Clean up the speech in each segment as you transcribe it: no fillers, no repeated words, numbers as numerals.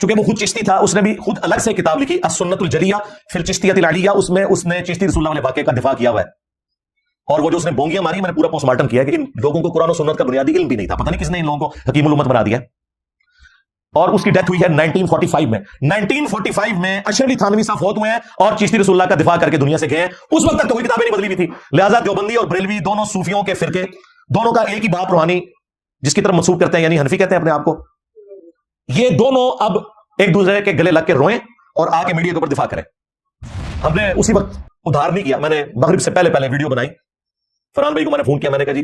چونکہ وہ خود چشتی تھا, اس نے بھی خود الگ سے کتاب لکھی السنت الجلیہ فی الچشتیۃ العلیہ, اس میں اس نے چشتی رسول اللہ والے واقعے کا دفاع کیا ہوا ہے. اور وہ جو اس نے بونگیاں ماری, میں نے پورا پوسٹ مارٹم کیا ہے کہ ان لوگوں کو قرآن و سنت کا بنیادی علم بھی نہیں تھا, پتہ نہیں کس نے ان لوگوں کو حکیم الامت بنا دیا. اور اس کی ڈیتھ ہوئی ہے 1945 میں. 1945 میں اشرف علی تھانوی صاحب فوت ہوئے ہیں اور چشتی رسول اللہ کا دفاع کر کے دنیا سے گئے ہیں. اس وقت تک تو کوئی کتابیں نہیں بدلی ہوئی تھی, لہذا دیوبندی اور بریلوی دونوں صوفیوں کے فرقے, دونوں کا ایک ہی باپ روحانی جس کی طرف منسوب کرتے ہیں, یعنی حنفی کہتے ہیں اپنے آپ کو, یہ دونوں اب ایک دوسرے کے گلے لگ کے روئیں اور آ کے میڈیا کے اوپر دفاع کریں. ہم نے اسی وقت ادھار نہیں کیا, میں نے مغرب سے پہلے ویڈیو بنائی, فرحان بھائی کو میں نے فون کیا, میں نے کہا جی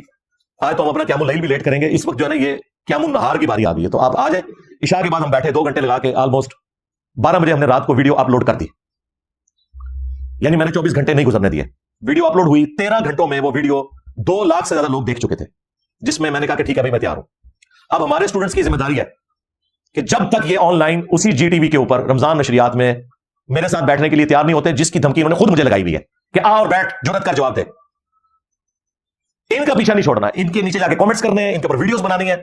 آج تو ہم اپنا قیام اللیل بھی لیٹ کریں گے, اس وقت جو ہے نا یہ قیام النہار کی باری آ گئی ہے, تو آپ آ جائیں. عشاء کے بعد ہم بیٹھے 2 گھنٹے لگا کے, آلموسٹ 12 بجے ہم نے رات کو ویڈیو اپلوڈ کر دی, یعنی میں نے 24 گھنٹے نہیں گزرنے دیے. ویڈیو اپلوڈ ہوئی, 13 گھنٹوں میں وہ ویڈیو 2 لاکھ سے زیادہ لوگ دیکھ چکے تھے, جس میں نے کہا کہ ٹھیک ہے بھائی میں تیار ہوں. اب ہمارے اسٹوڈنٹس کی ذمہ داری ہے کہ جب تک یہ آن لائن اسی جی ٹی وی کے اوپر رمضان نشریات میں میرے ساتھ بیٹھنے کے لیے تیار نہیں ہوتے, جس کی دھمکی انہوں نے خود مجھے لگائی ہوئی ہے کہ آ اور بیٹھ, جرات کر جواب دے, ان کا پیچھا نہیں چھوڑنا, ان کے نیچے جا کے کامنٹس کرنے ہیں, ان کے اوپر ویڈیوز بنانی ہے,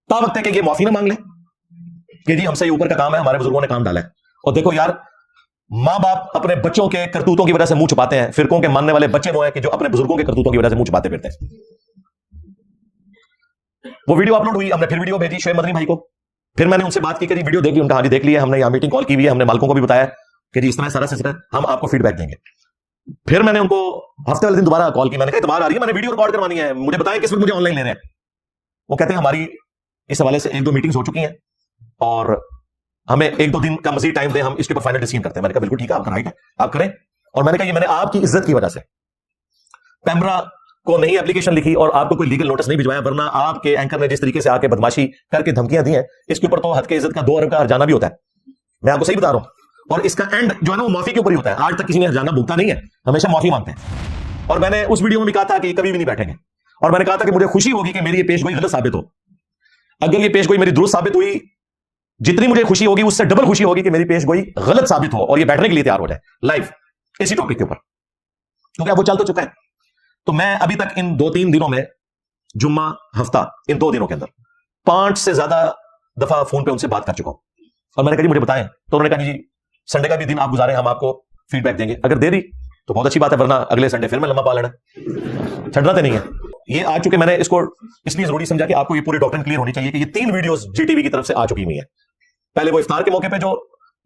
تا وقت ہے کہ یہ معافی نہ مانگ لیں کہ جی ہم سے اوپر کا کام ہے, ہمارے بزرگوں نے کام ڈالا ہے. اور دیکھو یار, ماں باپ اپنے بچوں کے کرتوتوں کی وجہ سے منہ چھپاتے ہیں, فرقوں کے ماننے والے بچے وہ ہیں کہ جو اپنے بزرگوں کے کرتوتوں کی وجہ سے منہ چھپاتے پھرتے ہیں. وہ ویڈیو اپلوڈ ہوئی, ہم نے پھر ویڈیو بھیجی شعیب مدنی بھائی کو, پھر میں نے ان سے بات کی کہ جی ویڈیو دیکھ لی, ان کا ہاں جی دیکھ لی ہے, ہم نے یہاں میٹنگ کال کی ہوئی ہے, ہم نے مالکوں کو بھی بتایا کہ جی اس طرح سارا سلسلہ ہے, ہم آپ کو فیڈ بیک دیں گے. پھر میں نے ان کو ہفتے والے دن دوبارہ کال کی, میں نے کہا اتوار آ رہی ہے, میں نے ویڈیو ریکارڈ کروانی ہے, مجھے بتائیں کس وقت مجھے آن لائن لینے ہیں. وہ کہتے ہیں ہماری اس حوالے سے 1-2 میٹنگز ہو چکی ہیں اور ہمیں 1-2 دن کا مزید ٹائم دیں, ہم اس کے اوپر فائنل ڈیسیژن کرتے ہیں. میں نے کہا بالکل ٹھیک ہے, آپ کا رائٹ ہے, آپ کریں. اور میں نے کہا یہ میں نے آپ کی عزت کی وجہ سے پیمرا کو نہیں اپلیکیشن لکھی اور آپ کو کوئی لیگل نوٹس نہیں بھجوایا, ورنہ آپ کے اینکر نے جس طریقے سے آ کے بدماشی کر کے دھمکیاں دی ہیں, اس کے اوپر تو حد کے عزت کا 2 ارب کا ہرجانہ بھی ہوتا ہے, میں آپ کو صحیح بتا رہا ہوں. اور اس کا اینڈ جو ہے نا وہ معافی کے اوپر ہی ہوتا ہے. آج تک کسی نے ہرجانہ بھگتا نہیں ہے, ہمیشہ معافی مانگتے ہیں. اور میں نے اس ویڈیو میں بھی کہا تھا کہ یہ کبھی بھی نہیں بیٹھیں گے, اور میں نے کہا تھا کہ مجھے خوشی ہوگی کہ میری یہ پیش گوئی غلط ثابت ہو. اگر یہ پیش گوئی میری درست ثابت ہوئی, جتنی مجھے خوشی ہوگی اس سے ڈبل خوشی ہوگی کہ میری پیش گوئی غلط ثابت ہو اور یہ بیٹھنے کے لیے تیار ہو جائے لائیو اسی ٹاپک کے اوپر, کیونکہ اب وہ چل تو چکا ہے. تو میں ابھی تک ان 2-3 دنوں میں, جمعہ ہفتہ, ان 2 دنوں کے اندر 5 سے زیادہ دفعہ فون پہ ان سے بات کر چکا ہوں. اور میں نے کہا جی مجھے بتائیں, تو انہوں نے کہا جی سنڈے کا بھی دن آپ گزاریں, ہم آپ کو فیڈ بیک دیں گے. اگر دے دی تو بہت اچھی بات ہے, ورنہ اگلے سنڈے پھر میں لمبا پا لینا, چھڑنا تو نہیں ہے. یہ آ چکے, میں نے اس کو اس لیے ضروری سمجھا کہ آپ کو یہ پوری ڈاکٹرن کلیئر ہونی چاہیے کہ یہ 3 ویڈیوز جی ٹی وی کی طرف سے آ چکی ہوئی ہیں. پہلے وہ افطار کے موقع پہ جو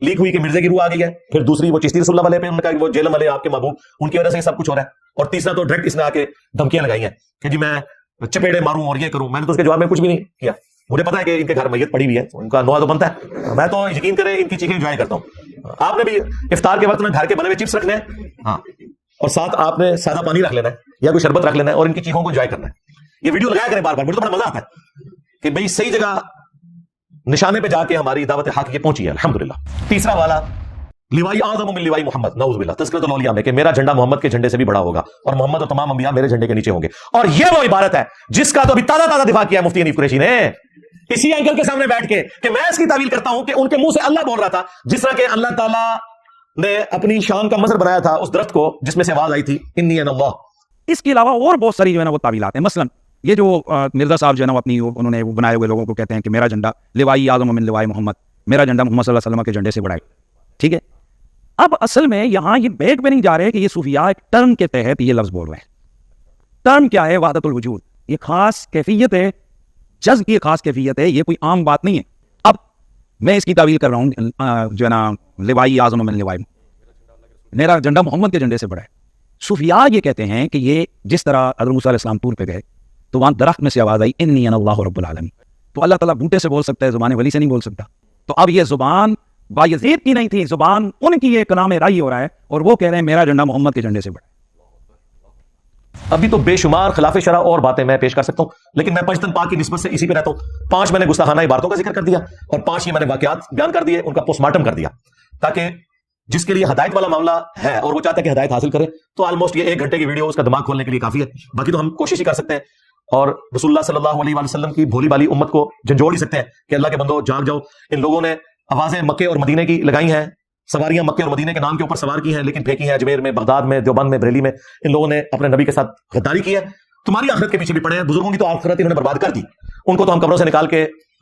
لیک ہوئی کہ مرزے کی روح آ گئی ہے, پھر دوسری وہ چشتی رسول اللہ والے پہ انہوں نے کہا کہ وہ جیلم والے آپ کے محبوب, ان کی وجہ سے یہ سب کچھ ہو رہا ہے. اور تیسرا تو ڈائریکٹ اس نے آ کے دھمکیاں لگائی ہیں کہ جی میں چپیڑے ماروں اور یہ کروں. میں نے تو اس کے جواب میں کچھ بھی نہیں کیا, مجھے پتا ہے کہ ان کے گھر میت پڑی ہوئی ہے, ان کا نوحہ تو بنتا ہے, میں تو یقین کریں ان کی چیخیں انجوائے کرتا ہوں. آپ نے بھی افطار کے وقت میں گھر کے بنے ہوئے چپس رکھنے ہیں, ہاں, اور ساتھ آپ نے سادہ پانی رکھ لینا ہے یا کوئی شربت رکھ لینا ہے اور ان کی چیخوں کو انجوائے کرنا ہے. یہ ویڈیو لگایا کریں بار بار, مجھے تو بڑا مزہ آتا ہے کہ بھئی صحیح جگہ نشانے پہ جا کے ہماری دعوت حق یہ پہنچی ہے الحمدللہ. تیسرا والا لیوائی اعظم من لیوائی محمد, نعوذ باللہ, تذکرۃ الاولیاء میں کہ میرا جھنڈا محمد کے جھنڈے سے بھی بڑا ہوگا اور محمد اور تمام انبیاء میرے جھنڈے کے نیچے ہوں گے. اور یہ وہ عبارت ہے جس کا تو ابھی تازہ دفاع کیا ہے مفتی حنیف قریشی نے اسی اینگل کے سامنے بیٹھ کے کہ میں اس کی تعویل کرتا ہوں کہ ان کے منہ سے اللہ بول رہا تھا, جس طرح کہ اللہ تعالیٰ نے اپنی شان کا مظہر بنایا تھا اس درخت کو جس میں سے آواز آئی تھی انی انا اللہ. اس کے علاوہ اور بہت ساری جو ہے نا وہ تعویلات ہیں. مثلا یہ جو مرزا صاحب جو ہے نا اپنی انہوں نے بنائے ہوئے لوگوں کو کہتے ہیں کہ میرا جھنڈا لیوائی اعظم من لیوائی محمد, میرا جھنڈا محمد صلی اللہ علیہ وسلم کے جھنڈے سے بڑا ہے. ٹھیک ہے, اب اصل میں یہاں یہ بیک پہ نہیں جا رہے کہ یہ صوفیاء ایک ٹرم کے تحت یہ لفظ بول رہے ہیں. ٹرم کیا ہے؟ وحدت الوجود, یہ خاص کیفیت ہے, جذب کی خاص کیفیت ہے, یہ کوئی عام بات نہیں ہے. اب میں اس کی تعویل کر رہا ہوں جو ہے نا لیوائی اعظم من لیوائی, میرا جھنڈا محمد کے جھنڈے سے بڑا ہے. صوفیاء یہ کہتے ہیں کہ یہ جس طرح حضرت موسیٰ علیہ السلام طور پہ گئے تو وہاں درخت میں سے آواز آئی انی انا اللہ رب العالمین, تو اللہ تعالیٰ بوٹے سے بول سکتا ہے, زبان ولی سے نہیں بول سکتا. تو اب یہ زبان بایزید کی نہیں تھی, زبان ان کی ایک کلام رائی ہو رہا ہے اور وہ کہہ رہے ہیں میرا جھنڈا محمد کے جھنڈے سے بڑا ہے. ابھی تو بے شمار خلاف شرع اور باتیں میں پیش کر سکتا ہوں, لیکن میں پنجتن پاک کی نسبت سے اسی پہ رہتا ہوں. 5 میں نے گستاخانہ عبارتوں کا ذکر کر دیا اور 5 یہ میں نے واقعات بیان کر دیے, ان کا پوسٹ مارٹم کر دیا, تاکہ جس کے لیے ہدایت والا معاملہ ہے اور وہ چاہتا ہے کہ ہدایت حاصل کرے تو آلموسٹ یہ 1 گھنٹے کی ویڈیو اس کا دماغ کھولنے کے لیے کافی ہے. باقی تو ہم کوشش ہی کر سکتے ہیں اور رسول اللہ صلی اللہ علیہ وسلم کی بھولی بالی امت کو جھنجھوڑ ہی سکتے ہیں کہ اللہ کے بندو جاگ جاؤ. ان لوگوں نے آوازیں مکے اور مدینے کی لگائی ہیں, سواریاں مکے اور مدینے کے نام کے اوپر سوار کی ہیں, لیکن پھینکی ہیں اجمیر میں, بغداد میں, دیوبند میں, بریلی میں. ان لوگوں نے اپنے نبی کے ساتھ غداری کی ہے. تمہاری آخرت کے پیچھے بھی پڑے ہیں, بزرگوں کی تو آخرت انہوں نے برباد کر دی, ان کو تو ہم قبروں سے نکال کے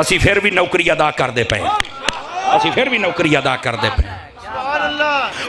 ਅਸੀਂ ਫਿਰ ਵੀ ਨੌਕਰੀ ਅਦਾ ਕਰਦੇ ਪਏ, ਅਸੀਂ ਫਿਰ ਵੀ ਨੌਕਰੀ ਅਦਾ ਕਰਦੇ ਪਏ।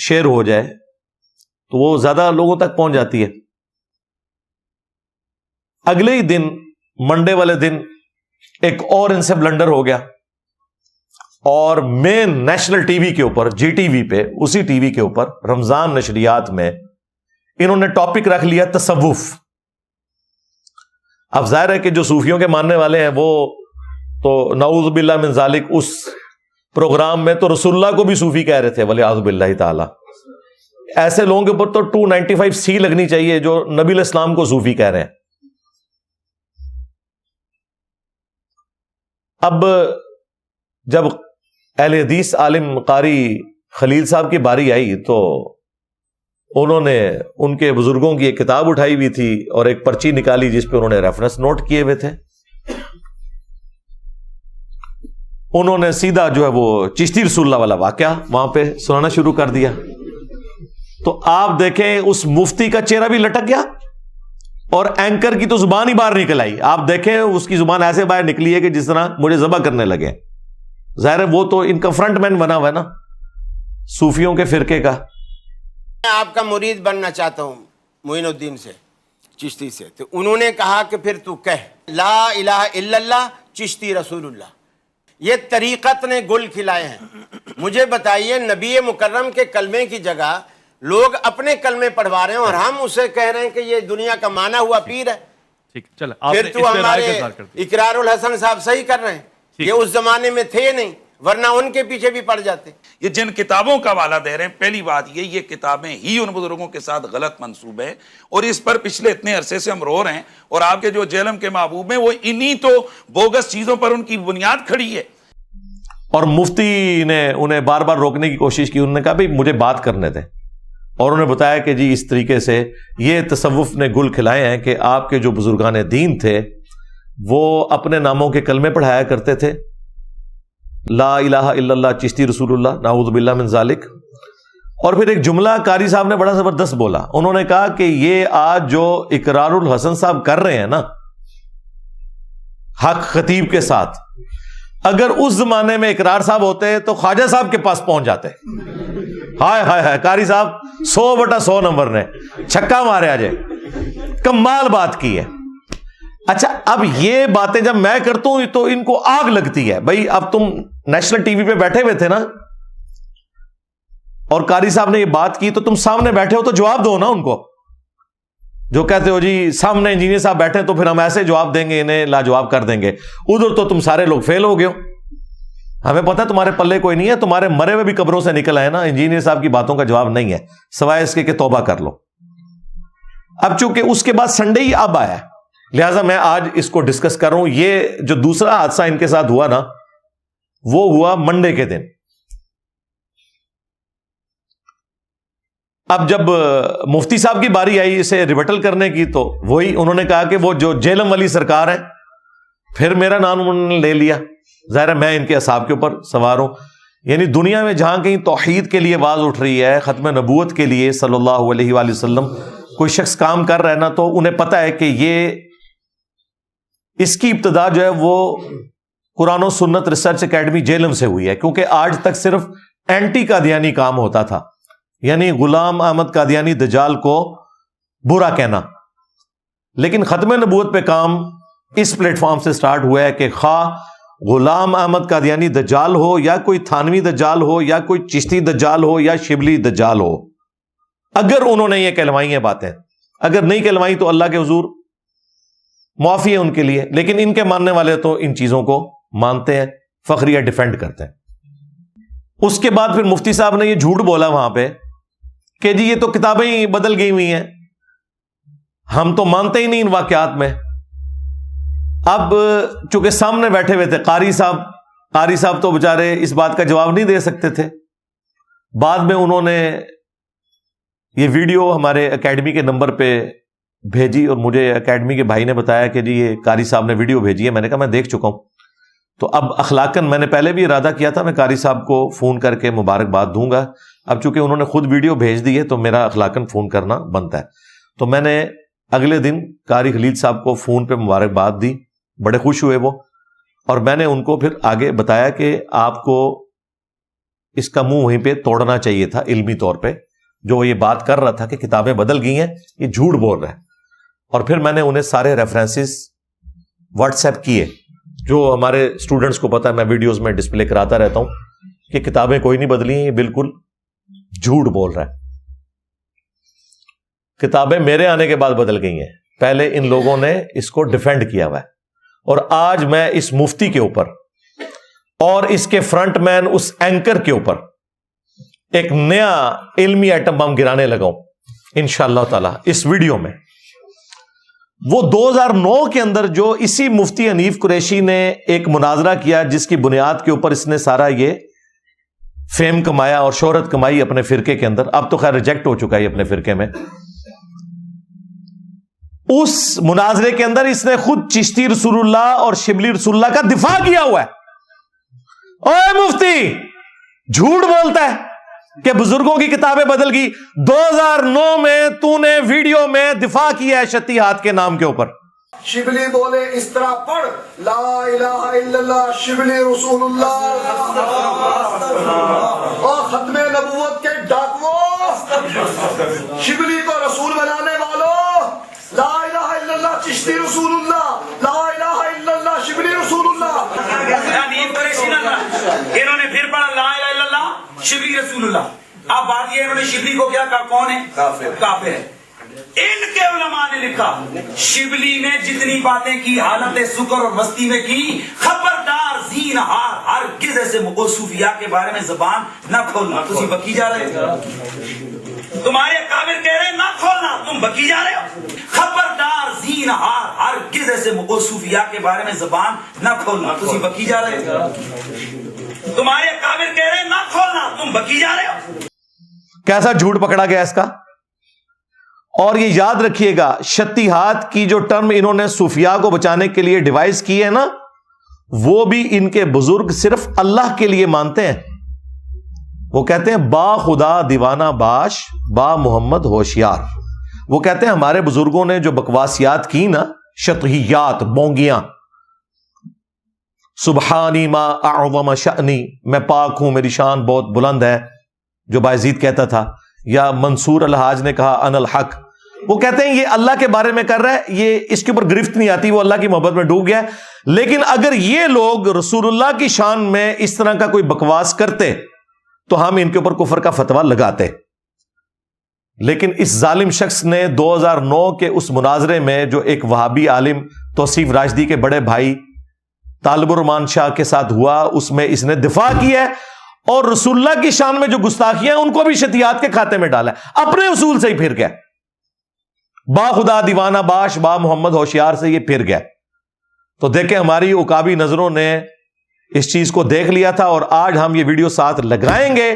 شیئر ہو جائے تو وہ زیادہ لوگوں تک پہنچ جاتی ہے. اگلے ہی دن منڈے والے دن ایک اور ان سے بلنڈر ہو گیا, اور مین نیشنل ٹی وی کے اوپر, جی ٹی وی پہ, اسی ٹی وی کے اوپر رمضان نشریات میں انہوں نے ٹاپک رکھ لیا تصوف. اب ظاہر ہے کہ جو صوفیوں کے ماننے والے ہیں وہ تو نعوذ باللہ من ذالک اس پروگرام میں تو رسول اللہ کو بھی صوفی کہہ رہے تھے, ولیعوذ باللہ تعالی. ایسے لوگوں کے اوپر تو 295C لگنی چاہیے جو نبی علیہ السلام کو صوفی کہہ رہے ہیں. اب جب اہل حدیث عالم قاری خلیل صاحب کی باری آئی تو انہوں نے ان کے بزرگوں کی ایک کتاب اٹھائی ہوئی تھی اور ایک پرچی نکالی جس پہ انہوں نے ریفرنس نوٹ کیے ہوئے تھے. انہوں نے سیدھا جو ہے وہ چشتی رسول اللہ والا واقعہ وہاں پہ سنانا شروع کر دیا. تو آپ دیکھیں اس مفتی کا چہرہ بھی لٹک گیا اور اینکر کی تو زبان ہی باہر نکل آئی. آپ دیکھیں اس کی زبان ایسے باہر نکلی ہے کہ جس طرح مجھے ذبح کرنے لگے. ظاہر ہے وہ تو ان کا فرنٹ مین بنا ہوا ہے نا صوفیوں کے فرقے کا. میں آپ کا مرید بننا چاہتا ہوں معین الدین سے, چشتی سے. تو انہوں نے کہا کہ پھر تو کہہ لا الہ الا اللہ چشتی رسول اللہ. یہ طریقت نے گل کھلائے ہیں. مجھے بتائیے نبی مکرم کے کلمے کی جگہ لوگ اپنے کلمے پڑھوا رہے ہیں اور ہم اسے کہہ رہے ہیں کہ یہ دنیا کا مانا ہوا پیر ہے. ٹھیک, چل پھر تو ہمارے اقرار الحسن صاحب صحیح کر رہے ہیں. یہ اس زمانے میں تھے نہیں, ورنہ ان کے پیچھے بھی پڑ جاتے. یہ جن کتابوں کا حوالہ دے رہے ہیں, پہلی بات یہ کتابیں ہی ان بزرگوں کے ساتھ غلط منسوب ہے, اور اس پر پچھلے اتنے عرصے سے ہم رو رہے ہیں. اور آپ کے جو جیلم کے محبوب ہیں وہ انہی تو بوگس چیزوں پر ان کی بنیاد کھڑی ہے. اور مفتی نے انہیں بار بار روکنے کی کوشش کی. انہوں نے کہا بھئی مجھے بات کرنے دیں, اور انہوں نے بتایا کہ جی اس طریقے سے یہ تصوف نے گل کھلائے ہیں کہ آپ کے جو بزرگان دین تھے وہ اپنے ناموں کے کلمے پڑھایا کرتے تھے, لا الہ الا اللہ چشتی رسول اللہ نعوذ باللہ من ذالک. اور پھر ایک جملہ قاری صاحب نے بڑا زبردست بولا. انہوں نے کہا کہ یہ آج جو اقرار الحسن صاحب کر رہے ہیں نا حق خطیب کے ساتھ, اگر اس زمانے میں اقرار صاحب ہوتے تو خواجہ صاحب کے پاس پہنچ جاتے. ہائے ہائے ہائے, قاری صاحب 100/100 نمبر نے چھکا مارے آج, کمال بات کی ہے. اچھا اب یہ باتیں جب میں کرتا ہوں تو ان کو آگ لگتی ہے. بھائی اب تم نیشنل ٹی وی پہ بیٹھے ہوئے تھے نا اور قاری صاحب نے یہ بات کی تو تم سامنے بیٹھے ہو تو جواب دو نا ان کو. جو کہتے ہو جی سامنے انجینئر صاحب بیٹھے تو پھر ہم ایسے جواب دیں گے, انہیں لاجواب کر دیں گے. ادھر تو تم سارے لوگ فیل ہو گئے ہو. ہمیں پتہ ہے تمہارے پلے کوئی نہیں ہے, تمہارے مرے ہوئے بھی قبروں سے نکل آئے نا. انجینئر صاحب کی باتوں کا جواب نہیں ہے سوائے اس کے کہ توبہ کر لو. اب چونکہ اس کے بعد سنڈے ہی اب آیا, لہٰذا میں آج اس کو ڈسکس کر رہا ہوں. یہ جو دوسرا حادثہ ان کے ساتھ ہوا نا وہ ہوا منڈے کے دن. اب جب مفتی صاحب کی باری آئی اسے ریبٹل کرنے کی تو وہی انہوں نے کہا کہ وہ جو جیلم والی سرکار ہے, پھر میرا نام انہوں نے لے لیا. ظاہر ہے میں ان کے اصحاب کے اوپر سوار ہوں. یعنی دنیا میں جہاں کہیں توحید کے لیے آواز اٹھ رہی ہے, ختم نبوت کے لیے صلی اللہ علیہ وآلہ وسلم کوئی شخص کام کر رہا ہے نا, تو انہیں پتہ ہے کہ یہ اس کی ابتدا جو ہے وہ قرآن و سنت ریسرچ اکیڈمی جیلم سے ہوئی ہے. کیونکہ آج تک صرف اینٹی قادیانی کام ہوتا تھا, یعنی غلام احمد قادیانی دجال کو برا کہنا. لیکن ختم نبوت پہ کام اس پلیٹ فارم سے سٹارٹ ہوا ہے کہ خواہ غلام احمد قادیانی دجال ہو یا کوئی تھانوی دجال ہو یا کوئی چشتی دجال ہو یا شبلی دجال ہو, اگر انہوں نے یہ کہلوائی ہیں باتیں, اگر نہیں کہلوائی تو اللہ کے حضور معافی ہے ان کے لیے. لیکن ان کے ماننے والے تو ان چیزوں کو مانتے ہیں, فخریہ ڈیفینڈ کرتے ہیں. اس کے بعد پھر مفتی صاحب نے یہ جھوٹ بولا وہاں پہ کہ جی یہ تو کتابیں ہی بدل گئی ہوئی ہیں, ہم تو مانتے ہی نہیں ان واقعات میں. اب چونکہ سامنے بیٹھے ہوئے تھے قاری صاحب تو بیچارے اس بات کا جواب نہیں دے سکتے تھے. بعد میں انہوں نے یہ ویڈیو ہمارے اکیڈمی کے نمبر پہ بھیجی اور مجھے اکیڈمی کے بھائی نے بتایا کہ جی یہ قاری صاحب نے ویڈیو بھیجی ہے. میں نے کہا میں دیکھ چکا ہوں. تو اب اخلاقاً میں نے پہلے بھی ارادہ کیا تھا میں قاری صاحب کو فون کر کے مبارکباد دوں گا. اب چونکہ انہوں نے خود ویڈیو بھیج دی ہے تو میرا اخلاقاً فون کرنا بنتا ہے. تو میں نے اگلے دن قاری خلیل صاحب کو فون پہ مبارکباد دی, بڑے خوش ہوئے وہ, اور میں نے ان کو پھر آگے بتایا کہ آپ کو اس کا منہ وہیں پہ توڑنا چاہیے تھا علمی طور پہ. جو یہ بات کر رہا تھا کہ کتابیں بدل گئی ہیں, یہ جھوٹ بول رہا ہے. اور پھر میں نے انہیں سارے ریفرنسز واٹس ایپ کیے, جو ہمارے اسٹوڈنٹس کو پتا ہے, میں ویڈیوز میں ڈسپلے کراتا رہتا ہوں کہ کتابیں کوئی نہیں بدلی ہیں, یہ بالکل جھوٹ بول رہا ہے. کتابیں میرے آنے کے بعد بدل گئی ہیں, پہلے ان لوگوں نے اس کو ڈیفینڈ کیا ہوا ہے. اور آج میں اس مفتی کے اوپر اور اس کے فرنٹ مین اس اینکر کے اوپر ایک نیا علمی ایٹم بم گرانے لگا ہوں انشاءاللہ تعالی اس ویڈیو میں. وہ 2009 کے اندر جو اسی مفتی حنیف قریشی نے ایک مناظرہ کیا, جس کی بنیاد کے اوپر اس نے سارا یہ فیم کمایا اور شہرت کمائی اپنے فرقے کے اندر. اب تو خیر ریجیکٹ ہو چکا ہے اپنے فرقے میں. اس مناظرے کے اندر اس نے خود چشتی رسول اللہ اور شبلی رسول اللہ کا دفاع کیا ہوا ہے. اوے مفتی, جھوٹ بولتا ہے کہ بزرگوں کی کتابیں بدل گئی. 2009 میں تو نے ویڈیو میں دفاع کیا ہے شتی ہاتھ کے نام کے اوپر. شبلی بولے اس طرح پڑھ, لا الہ الا اللہ شبلی رسول اللہ. اور ختم نبوت کے ڈاکوؤں, شبلی کو رسول بنانے والوں, لا الہ الا اللہ چشتی رسول اللہ, لا الہ الا اللہ شبلی رسول اللہ. انہوں نے پھر پڑھا لا الہ الا اللہ شبلی رسول اللہ. اب بات یہ, انہوں نے شبلی کو کیا کہا, کون ہے, کافر ہے. ان کے علماء نے لکھا شبلی نے جتنی باتیں کی حالت سکر اور مستی میں کی, خبردار زینہار ہرگز ایسے صوفیاء کے بارے میں زبان نہ کھولنا. تم بکی جا رہے ہو, تمہارے کافر کہہ رہے ہیں نہ کھولنا, تم بکی جا رہے ہو. خبردار زینہار ہرگز ایسے صوفیاء کے بارے میں زبان نہ کھولنا. تم بکی جا رہے ہو, تمہارے کافر کہہ رہے ہیں نہ کھولنا, تم بکی جا رہے ہو. کیسا جھوٹ پکڑا گیا اس کا. اور یہ یاد رکھیے گا, شتی ہاتھ کی جو ٹرم انہوں نے صوفیاء کو بچانے کے لیے ڈیوائز کی ہے نا, وہ بھی ان کے بزرگ صرف اللہ کے لیے مانتے ہیں. وہ کہتے ہیں با خدا دیوانہ باش, با محمد ہوشیار. وہ کہتے ہیں ہمارے بزرگوں نے جو بکواسیات کی نا, شطحیات, بونگیاں, سبحانی ما اعظم شأنی, میں پاک ہوں میری شان بہت بلند ہے, جو بایزید کہتا تھا, یا منصور الحاج نے کہا ان الحق. وہ کہتے ہیں یہ اللہ کے بارے میں کر رہا ہے, یہ اس کے اوپر گرفت نہیں آتی, وہ اللہ کی محبت میں ڈوب گیا. لیکن اگر یہ لوگ رسول اللہ کی شان میں اس طرح کا کوئی بکواس کرتے تو ہم ان کے اوپر کفر کا فتویٰ لگاتے. لیکن اس ظالم شخص نے 2009 کے اس مناظرے میں جو ایک وہابی عالم توصیف راشدی کے بڑے بھائی طالب الرحمان شاہ کے ساتھ ہوا, اس میں اس نے دفاع کیا ہے, اور رسول اللہ کی شان میں جو گستاخیاں ہیں ان کو بھی شتیات کے کھاتے میں ڈالا ہے, اپنے اصول سے ہی پھر گیا. با خدا دیوانہ باش, با محمد ہوشیار سے یہ پھر گیا. تو دیکھیں ہماری عقابی نظروں نے اس چیز کو دیکھ لیا تھا, اور آج ہم یہ ویڈیو ساتھ لگائیں گے,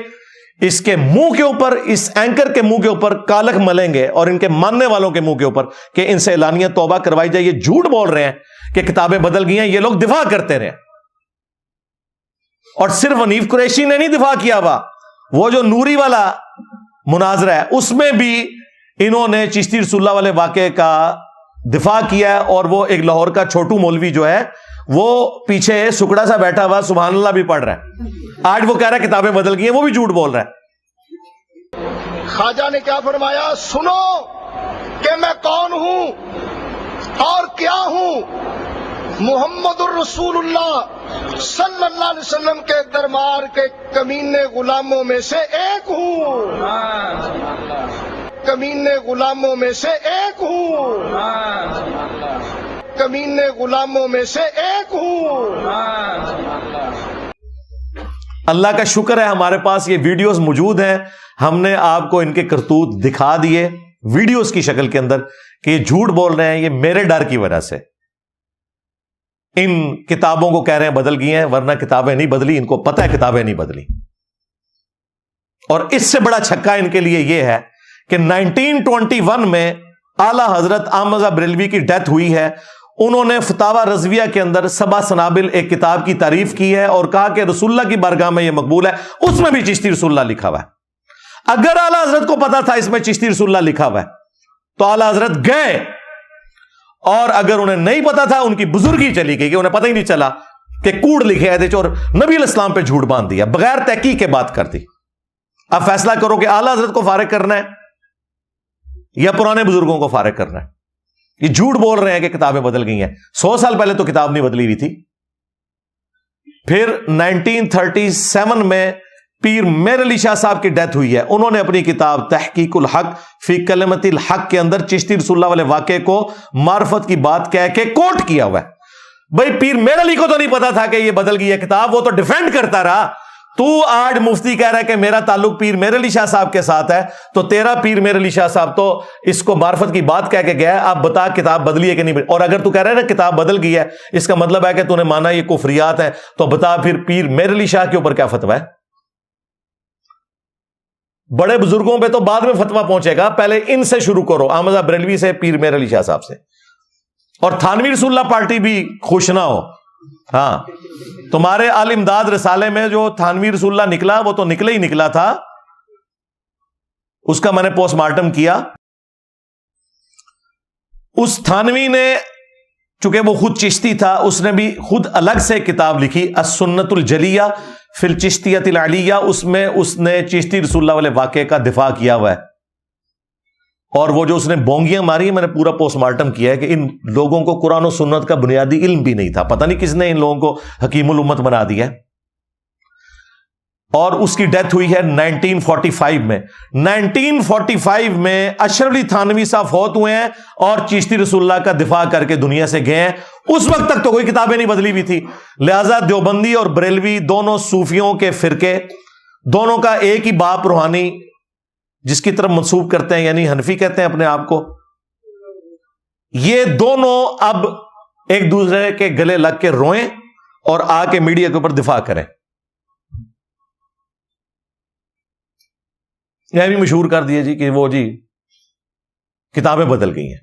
اس کے منہ کے اوپر, اس اینکر کے منہ کے اوپر کالک ملیں گے, اور ان کے ماننے والوں کے منہ کے اوپر کہ ان سے اعلانیہ توبہ کروائی جائے. یہ جھوٹ بول رہے ہیں کہ کتابیں بدل گئی ہیں, یہ لوگ دفاع کرتے رہے. اور صرف حنیف قریشی نے نہیں دفاع کیا ہوا, وہ جو نوری والا مناظرہ ہے اس میں بھی انہوں نے چشتی رسول اللہ والے واقعے کا دفاع کیا ہے. اور وہ ایک لاہور کا چھوٹو مولوی جو ہے وہ پیچھے سکڑا سا بیٹھا ہوا سبحان اللہ بھی پڑھ رہا ہے, آج وہ کہہ رہا ہے کتابیں بدل گئی ہیں, وہ بھی جھوٹ بول رہا ہے. خواجہ نے کیا فرمایا, سنو کہ میں کون ہوں اور کیا ہوں. محمد الرسول اللہ صلی اللہ علیہ وسلم کے دربار کے کمینے غلاموں میں سے ایک ہوں, کمینے غلاموں میں سے ایک ہوں, کمینے غلاموں میں سے ایک ہوں. اللہ کا شکر ہے ہمارے پاس یہ ویڈیوز موجود ہیں, ہم نے آپ کو ان کے کرتوت دکھا دیے ویڈیوز کی شکل کے اندر کہ یہ جھوٹ بول رہے ہیں. یہ میرے ڈر کی وجہ سے ان کتابوں کو کہہ رہے ہیں بدل گئی ہیں, ورنہ کتابیں نہیں بدلی, ان کو پتہ ہے کتابیں نہیں بدلی. اور اس سے بڑا چھکا ان کے لیے یہ ہے کہ 1921 میں اعلیٰ حضرت احمد رضا بریلوی کی ڈیتھ ہوئی ہے. انہوں نے فتاوی رضویہ کے اندر 7 سنابل ایک کتاب کی تعریف کی ہے اور کہا کہ رسول اللہ کی بارگاہ میں یہ مقبول ہے. اس میں بھی چشتی رسول اللہ لکھا ہوا ہے. اگر اعلیٰ حضرت کو پتا تھا اس میں چشتی رسول اللہ لکھا ہوا ہے تو اعلیٰ حضرت گئے, اور اگر انہیں نہیں پتا تھا ان کی بزرگی چلی گئی کہ انہیں پتہ ہی نہیں چلا, کہ کوڑ لکھے ہے اور نبی علیہ السلام پہ جھوٹ باندھ دیا, بغیر تحقیق کے بات کر دی. اب فیصلہ کرو کہ اعلیٰ حضرت کو فارغ کرنا ہے یا پرانے بزرگوں کو فارغ کرنا ہے. یہ جھوٹ بول رہے ہیں کہ کتابیں بدل گئی ہیں. 100 سال پہلے تو کتاب نہیں بدلی ہوئی تھی. پھر 1937 میں پیر میر علی شاہ صاحب کی ڈیتھ ہوئی ہے. انہوں نے اپنی کتاب تحقیق الحق فی کلمت الحق کے اندر چشتی رسول اللہ والے واقعے کو معرفت کی بات کہہ کے کوٹ کیا ہوا ہے. بھائی پیر میر علی کو تو نہیں پتا تھا کہ یہ بدل گئی ہے کتاب, وہ تو ڈیفینڈ کرتا رہا. تو آج مفتی کہہ رہا ہے کہ میرا تعلق پیر میر علی شاہ صاحب کے ساتھ ہے, تو تیرا پیر میر علی شاہ صاحب تو اس کو معرفت کی بات کہہ کے گیا ہے. آپ بتا کتاب بدلی ہے کہ نہیں. اور اگر تو کہہ رہا ہے نا کتاب بدل گئی ہے, اس کا مطلب ہے کہ تو نے مانا یہ کفریات ہیں, تو بتا پھر پیر میر علی شاہ کے اوپر کیا فتویٰ ہے. بڑے بزرگوں پہ تو بعد میں فتویٰ پہنچے گا, پہلے ان سے شروع کرو, احمد بریلوی سے, پیر میر علی شاہ صاحب سے. اور تھانوی رسول اللہ پارٹی بھی خوش نہ ہو. ہاں, تمہارے آل امداد رسالے میں جو تھانوی رسول اللہ نکلا وہ تو نکلے ہی نکلا تھا. اس کا میں نے پوسٹ مارٹم کیا. اس تھانوی نے, چونکہ وہ خود چشتی تھا, اس نے بھی خود الگ سے کتاب لکھی السنت الجلیہ فی الچشتیۃ العلیہ. اس میں اس نے چشتی رسول اللہ والے واقعے کا دفاع کیا ہوا ہے. اور وہ جو اس نے بونگیاں ماری ہیں, میں نے پورا پوسٹ مارٹم کیا ہے کہ ان لوگوں کو قرآن و سنت کا بنیادی علم بھی نہیں تھا. پتہ نہیں کس نے ان لوگوں کو حکیم الامت بنا دیا. اور اس کی ڈیتھ ہوئی ہے 1945 میں. 1945 میں اشرف علی تھانوی صاحب فوت ہوئے ہیں اور چشتی رسول اللہ کا دفاع کر کے دنیا سے گئے ہیں. اس وقت تک تو کوئی کتابیں نہیں بدلی ہوئی تھی. لہذا دیوبندی اور بریلوی دونوں صوفیوں کے فرقے, دونوں کا ایک ہی باپ روحانی جس کی طرف منسوب کرتے ہیں, یعنی حنفی کہتے ہیں اپنے آپ کو, یہ دونوں اب ایک دوسرے کے گلے لگ کے روئیں اور آ کے میڈیا کے اوپر دفاع کریں. یہ بھی مشہور کر دیا جی کہ وہ جی کتابیں بدل گئی ہیں.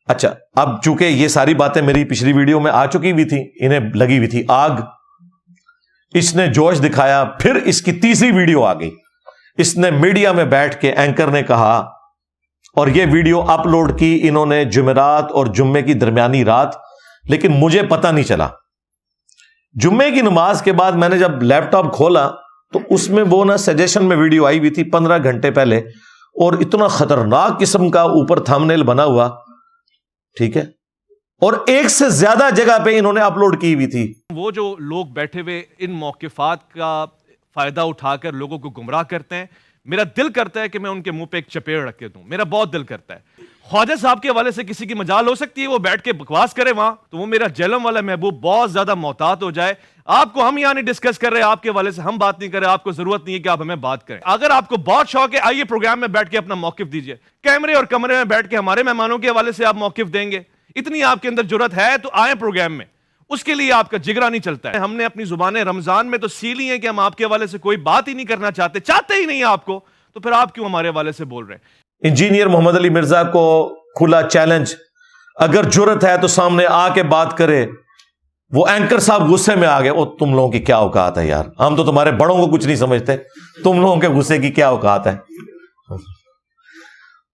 اچھا, اب چونکہ یہ ساری باتیں میری پچھلی ویڈیو میں آ چکی ہوئی تھی, انہیں لگی ہوئی تھی آگ, اس نے جوش دکھایا, پھر اس کی تیسری ویڈیو آ گئی. اس نے میڈیا میں بیٹھ کے اینکر نے کہا, اور یہ ویڈیو اپلوڈ کی انہوں نے جمعرات اور جمعے کی درمیانی رات, لیکن مجھے پتہ نہیں چلا. جمعے کی نماز کے بعد میں نے جب لیپ ٹاپ کھولا تو اس میں وہ نا سجیشن میں ویڈیو آئی ہوئی تھی 15 گھنٹے پہلے, اور اتنا خطرناک قسم کا اوپر تھمبنیل بنا ہوا, ٹھیک ہے, اور ایک سے زیادہ جگہ پہ انہوں نے اپلوڈ کی ہوئی تھی. وہ جو لوگ بیٹھے ہوئے ان موقفات کا فائدہ اٹھا کر لوگوں کو گمراہ کرتے ہیں, میرا دل کرتا ہے کہ میں ان کے منہ پہ ایک چپیڑ رکھ کے دوں. میرا بہت دل کرتا ہے. خواجہ صاحب کے حوالے سے کسی کی مجال ہو سکتی ہے وہ بیٹھ کے بکواس کرے وہاں, تو وہ میرا جہلم والا محبوب بہت زیادہ محتاط ہو جائے. آپ کو ہم یہاں نہیں ڈسکس کر رہے, آپ کے حوالے سے ہم بات نہیں کر رہے, آپ کو ضرورت نہیں ہے کہ آپ ہمیں بات کریں. اگر آپ کو بہت شوق ہے, آئیے پروگرام میں بیٹھ کے اپنا موقف دیجئے. کیمرے اور کمرے میں بیٹھ کے ہمارے مہمانوں کے حوالے سے آپ موقف دیں گے, اتنی آپ کے اندر جرت ہے تو آئیں پروگرام میں. اس کے لیے آپ کا جگرا نہیں چلتا ہے. ہم نے اپنی زبانیں رمضان میں تو سی لی ہیں کہ ہم آپ کے حوالے سے کوئی بات ہی نہیں کرنا چاہتے ہی نہیں آپ کو, تو پھر آپ کیوں ہمارے حوالے سے بول رہے ہیں. انجینئر محمد علی مرزا کو کھلا چیلنج, اگر جرت ہے تو سامنے آ کے بات کرے. وہ اینکر صاحب غصے میں آ گئے, او تم لوگوں کی کیا اوقات ہے یار, ہم تو تمہارے بڑوں کو کچھ نہیں سمجھتے, تم لوگوں کے غصے کی کیا اوقات ہے.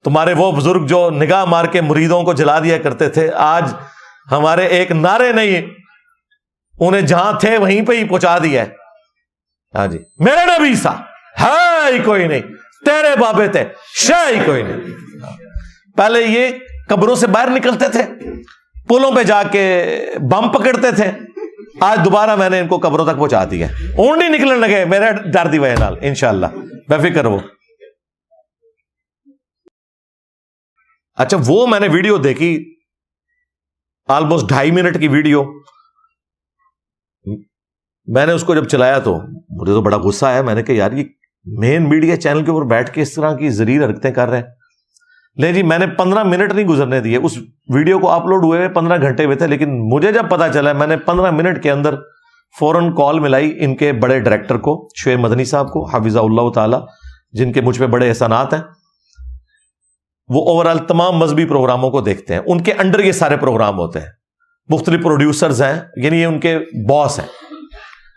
تمہارے وہ بزرگ جو نگاہ مار کے مریدوں کو جلا دیا کرتے تھے, آج ہمارے ایک نعرے نہیں انہیں جہاں تھے وہیں پہ ہی پہنچا دیا ہے. ہاں جی, میرے نبی سا ہے ہی کوئی نہیں, تیرے بابے تھے شے ہی کوئی نہیں. پہلے یہ قبروں سے باہر نکلتے تھے, پلوں پہ جا کے بم پکڑتے تھے, آج دوبارہ میں نے ان کو قبروں تک پہنچا دیا. اونٹ نہیں نکلنے لگے میرے ڈر دی وجہ نال, انشاءاللہ بے فکر ہو. اچھا, وہ میں نے ویڈیو دیکھی آلموسٹ 2.5 منٹ کی ویڈیو. میں نے اس کو جب چلایا تو مجھے تو بڑا غصہ آیا. میں نے کہا یار یہ مین میڈیا چینل کے اوپر بیٹھ کے اس طرح کی زریر حرکتیں کر رہے ہیں. لے جی, میں نے 15 منٹ نہیں گزرنے دیے. اس ویڈیو کو اپلوڈ ہوئے 15 گھنٹے ہوئے تھے, لیکن مجھے جب پتا چلا میں نے 15 منٹ کے اندر فوراً کال ملائی ان کے بڑے ڈائریکٹر کو, شعیب مدنی صاحب کو حفظہ اللہ تعالی, جن کے مجھ پہ بڑے احسانات ہیں. وہ اوورال تمام مذہبی پروگراموں کو دیکھتے ہیں, ان کے انڈر یہ سارے پروگرام ہوتے ہیں, مختلف پروڈیوسرز ہیں, یعنی یہ ان کے باس ہیں.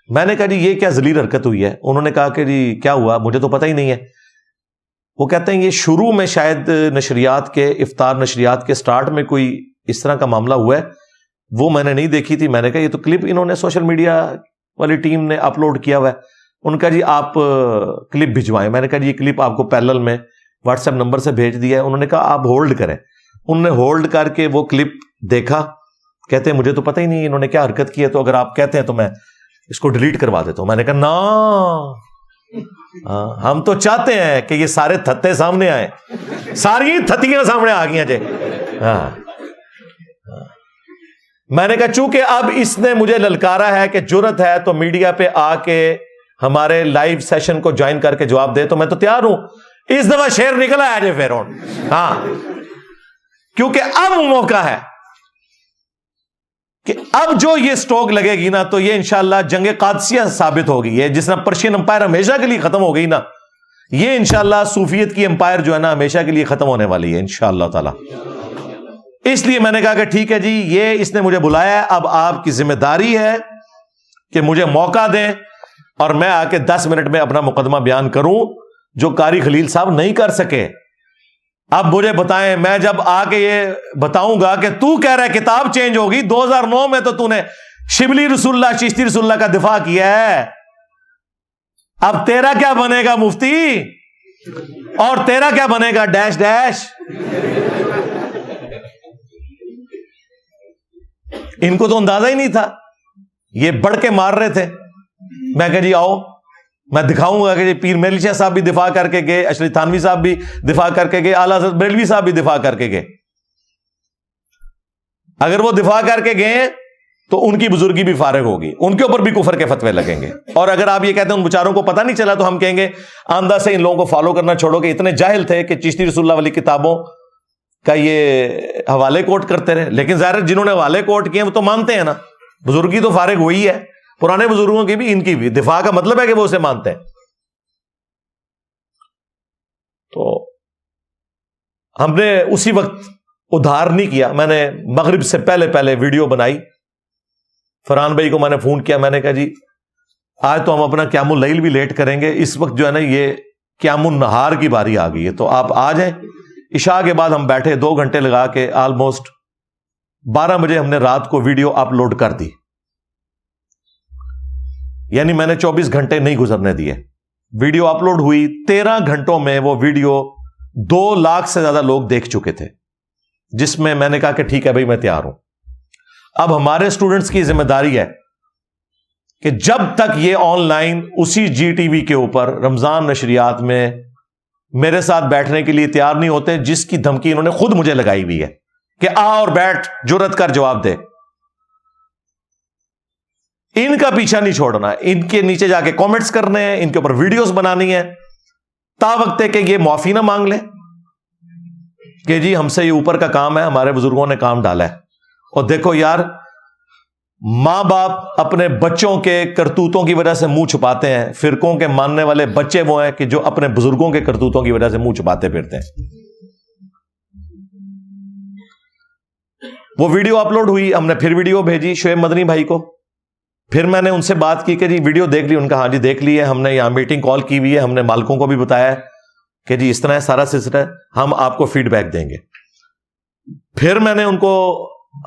میں نے کہا جی یہ کیا ذلیل حرکت ہوئی ہے. انہوں نے کہا کہ جی کیا ہوا, مجھے تو پتہ ہی نہیں ہے. وہ کہتے ہیں یہ شروع میں شاید نشریات کے افطار نشریات کے سٹارٹ میں کوئی اس طرح کا معاملہ ہوا ہے, وہ میں نے نہیں دیکھی تھی. میں نے کہا یہ تو کلپ انہوں نے سوشل میڈیا والی ٹیم نے اپلوڈ کیا ہوا ہے. ان کا جی آپ کلپ بھجوائیں. میں نے کہا جی یہ کلپ آپ کو پیرلل میں واٹس ایپ نمبر سے بھیج دیا ہے. انہوں نے کہا آپ ہولڈ کریں. انہوں نے ہولڈ کر کے وہ کلپ دیکھا. کہتے ہیں مجھے تو پتہ ہی نہیں انہوں نے کیا حرکت کی ہے, تو اگر آپ کہتے ہیں تو میں اس کو ڈیلیٹ کروا دیتا ہوں. میں نے کہا نا, ہم تو چاہتے ہیں کہ یہ سارے تھتے سامنے آئے, ساری تھتیاں سامنے آ گئی جی. ہاں میں نے کہا چونکہ اب اس نے مجھے للکارا ہے کہ جرت ہے تو میڈیا پہ آ کے ہمارے لائیو سیشن کو جوائن کر کے جواب دے, تو میں تو تیار ہوں. اس دفعہ شیر نکلا ہے جی فیرون. ہاں کیونکہ اب موقع ہے کہ اب جو یہ سٹوک لگے گی نا تو یہ انشاءاللہ جنگ قادسیہ ثابت ہوگی. یہ جس طرح پرشین امپائر ہمیشہ کے لیے ختم ہو گئی نا, یہ انشاءاللہ صوفیت کی امپائر جو ہے نا ہمیشہ کے لیے ختم ہونے والی ہے انشاءاللہ تعالی. اس لیے میں نے کہا کہ ٹھیک ہے جی, یہ اس نے مجھے بلایا ہے, اب آپ کی ذمہ داری ہے کہ مجھے موقع دیں اور میں آ کے 10 منٹ میں اپنا مقدمہ بیان کروں جو قاری خلیل صاحب نہیں کر سکے. اب مجھے بتائیں, میں جب آ کے یہ بتاؤں گا کہ تو کہہ رہا ہے کتاب چینج ہوگی, 2009 میں تو نے شبلی رسول اللہ چشتی رسول اللہ کا دفاع کیا ہے, اب تیرا کیا بنے گا مفتی, اور تیرا کیا بنے گا ڈیش ڈیش. ان کو تو اندازہ ہی نہیں تھا, یہ بڑھ کے مار رہے تھے. میں کہا جی آؤ میں دکھاؤں گا کہ جی پیر میرلی شاہ صاحب بھی دفاع کر کے گئے, اشرف تھانوی صاحب بھی دفاع کر کے گئے, اعلیٰ حضرت بریلوی صاحب بھی دفاع کر کے گئے. اگر وہ دفاع کر کے گئے تو ان کی بزرگی بھی فارغ ہوگی, ان کے اوپر بھی کفر کے فتوے لگیں گے. اور اگر آپ یہ کہتے ہیں ان بیچاروں کو پتہ نہیں چلا تو ہم کہیں گے آندہ سے ان لوگوں کو فالو کرنا چھوڑو کہ اتنے جاہل تھے کہ چشتی رسول اللہ والی کتابوں کا یہ حوالے کوٹ کرتے رہے. لیکن ظاہر جنہوں نے حوالے کوٹ کیے وہ تو مانتے ہیں نا, بزرگی تو فارغ ہوئی ہے, پرانے بزرگوں کی بھی ان کی بھی. دفاع کا مطلب ہے کہ وہ اسے مانتے ہیں. تو ہم نے اسی وقت ادھار نہیں کیا, میں نے مغرب سے پہلے ویڈیو بنائی. فرحان بھائی کو میں نے فون کیا, میں نے کہا جی آج تو ہم اپنا قیام اللیل بھی لیٹ کریں گے, اس وقت جو ہے نا یہ قیام النہار کی باری آ گئی ہے, تو آپ آ جائیں. عشاء کے بعد ہم بیٹھے 2 گھنٹے لگا کے آلموسٹ 12 بجے ہم نے رات کو ویڈیو اپلوڈ کر دی. یعنی میں نے 24 گھنٹے نہیں گزرنے دیے. ویڈیو اپلوڈ ہوئی 13 گھنٹوں میں وہ ویڈیو 2 لاکھ سے زیادہ لوگ دیکھ چکے تھے, جس میں میں نے کہا کہ ٹھیک ہے بھائی میں تیار ہوں. اب ہمارے اسٹوڈنٹس کی ذمہ داری ہے کہ جب تک یہ آن لائن اسی جی ٹی وی کے اوپر رمضان نشریات میں میرے ساتھ بیٹھنے کے لیے تیار نہیں ہوتے, جس کی دھمکی انہوں نے خود مجھے لگائی ہوئی ہے کہ آ اور بیٹھ, جرت کر جواب دے. ان کا پیچھا نہیں چھوڑنا, ان کے نیچے جا کے کامنٹس کرنے ہیں, ان کے اوپر ویڈیوز بنانی ہے, تا وقت ہے کہ یہ معافی نہ مانگ لیں کہ جی ہم سے یہ اوپر کا کام ہے, ہمارے بزرگوں نے کام ڈالا ہے. اور دیکھو یار, ماں باپ اپنے بچوں کے کرتوتوں کی وجہ سے منہ چھپاتے ہیں, فرقوں کے ماننے والے بچے وہ ہیں کہ جو اپنے بزرگوں کے کرتوتوں کی وجہ سے منہ چھپاتے پھرتے ہیں. وہ ویڈیو اپلوڈ ہوئی, ہم نے پھر ویڈیو بھیجی شعیب مدنی بھائی کو, پھر میں نے ان سے بات کی کہ جی ویڈیو دیکھ لی. ان کا ہاں جی دیکھ لی ہے, ہم نے یہاں میٹنگ کال کی ہوئی ہے, ہم نے مالکوں کو بھی بتایا ہے کہ جی اس طرح سارا سلسلہ ہے, ہم آپ کو فیڈ بیک دیں گے. پھر میں نے ان کو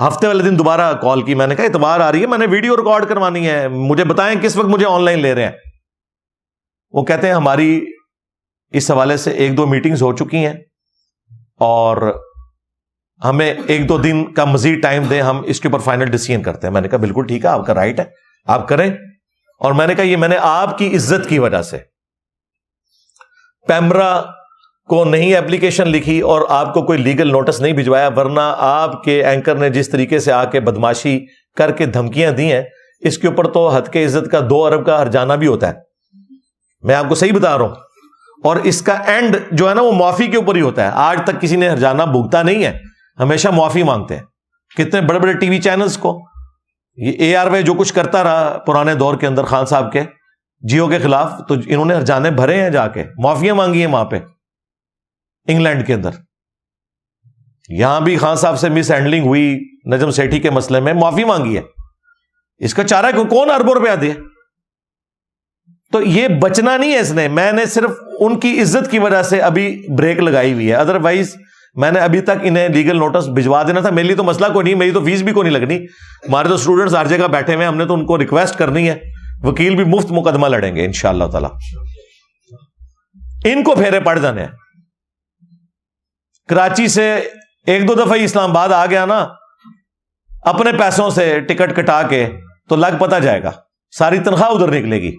ہفتے والے دن دوبارہ کال کی, میں نے کہا اتوار آ رہی ہے, میں نے ویڈیو ریکارڈ کروانی ہے, مجھے بتائیں کس وقت مجھے آن لائن لے رہے ہیں. وہ کہتے ہیں ہماری اس حوالے سے 1-2 میٹنگز ہو چکی ہیں اور ہمیں 1-2 دن کا مزید ٹائم دیں, ہم اس کے اوپر فائنل ڈیسیژن کرتے ہیں. میں نے کہا بالکل ٹھیک ہے, آپ کا رائٹ ہے, آپ کریں. اور میں نے کہا یہ میں نے آپ کی عزت کی وجہ سے پیمرا کو نہیں اپلیکیشن لکھی اور آپ کو کوئی لیگل نوٹس نہیں بھجوایا, ورنہ آپ کے اینکر نے جس طریقے سے آ کے بدماشی کر کے دھمکیاں دی ہیں, اس کے اوپر تو حد کے عزت کا 2 ارب کا ہرجانہ بھی ہوتا ہے. میں آپ کو صحیح بتا رہا ہوں. اور اس کا اینڈ جو ہے نا وہ معافی کے اوپر ہی ہوتا ہے. آج تک کسی نے ہرجانہ بھگتا نہیں ہے, ہمیشہ معافی مانگتے ہیں. کتنے بڑے بڑے ٹی وی چینلز کو یہ اے آر وائی جو کچھ کرتا رہا پرانے دور کے اندر خان صاحب کے جیو کے خلاف, تو انہوں نے ہرجانے بھرے ہیں, جا کے معافیاں مانگی ہیں وہاں پہ انگلینڈ کے اندر. یہاں بھی خان صاحب سے مس ہینڈلنگ ہوئی نجم سیٹھی کے مسئلے میں, معافی مانگی ہے. اس کا چارہ کون اربوں روپیہ دے. تو یہ بچنا نہیں ہے اس نے, میں نے صرف ان کی عزت کی وجہ سے ابھی بریک لگائی ہوئی ہے. ادروائز میں نے ابھی تک انہیں لیگل نوٹس بھجوا دینا تھا. میرے لیے تو مسئلہ کوئی نہیں, میری تو فیس بھی کوئی نہیں لگنی. ہمارے تو اسٹوڈنٹس ہر جگہ بیٹھے ہوئے ہیں, ہم نے تو ان کو ریکویسٹ کرنی ہے, وکیل بھی مفت مقدمہ لڑیں گے انشاءاللہ تعالی. ان کو پھیرے پڑ جانے ہیں. کراچی سے 1-2 دفعہ اسلام آباد آ گیا نا اپنے پیسوں سے ٹکٹ کٹا کے, تو لگ پتہ جائے گا, ساری تنخواہ ادھر نکلے گی.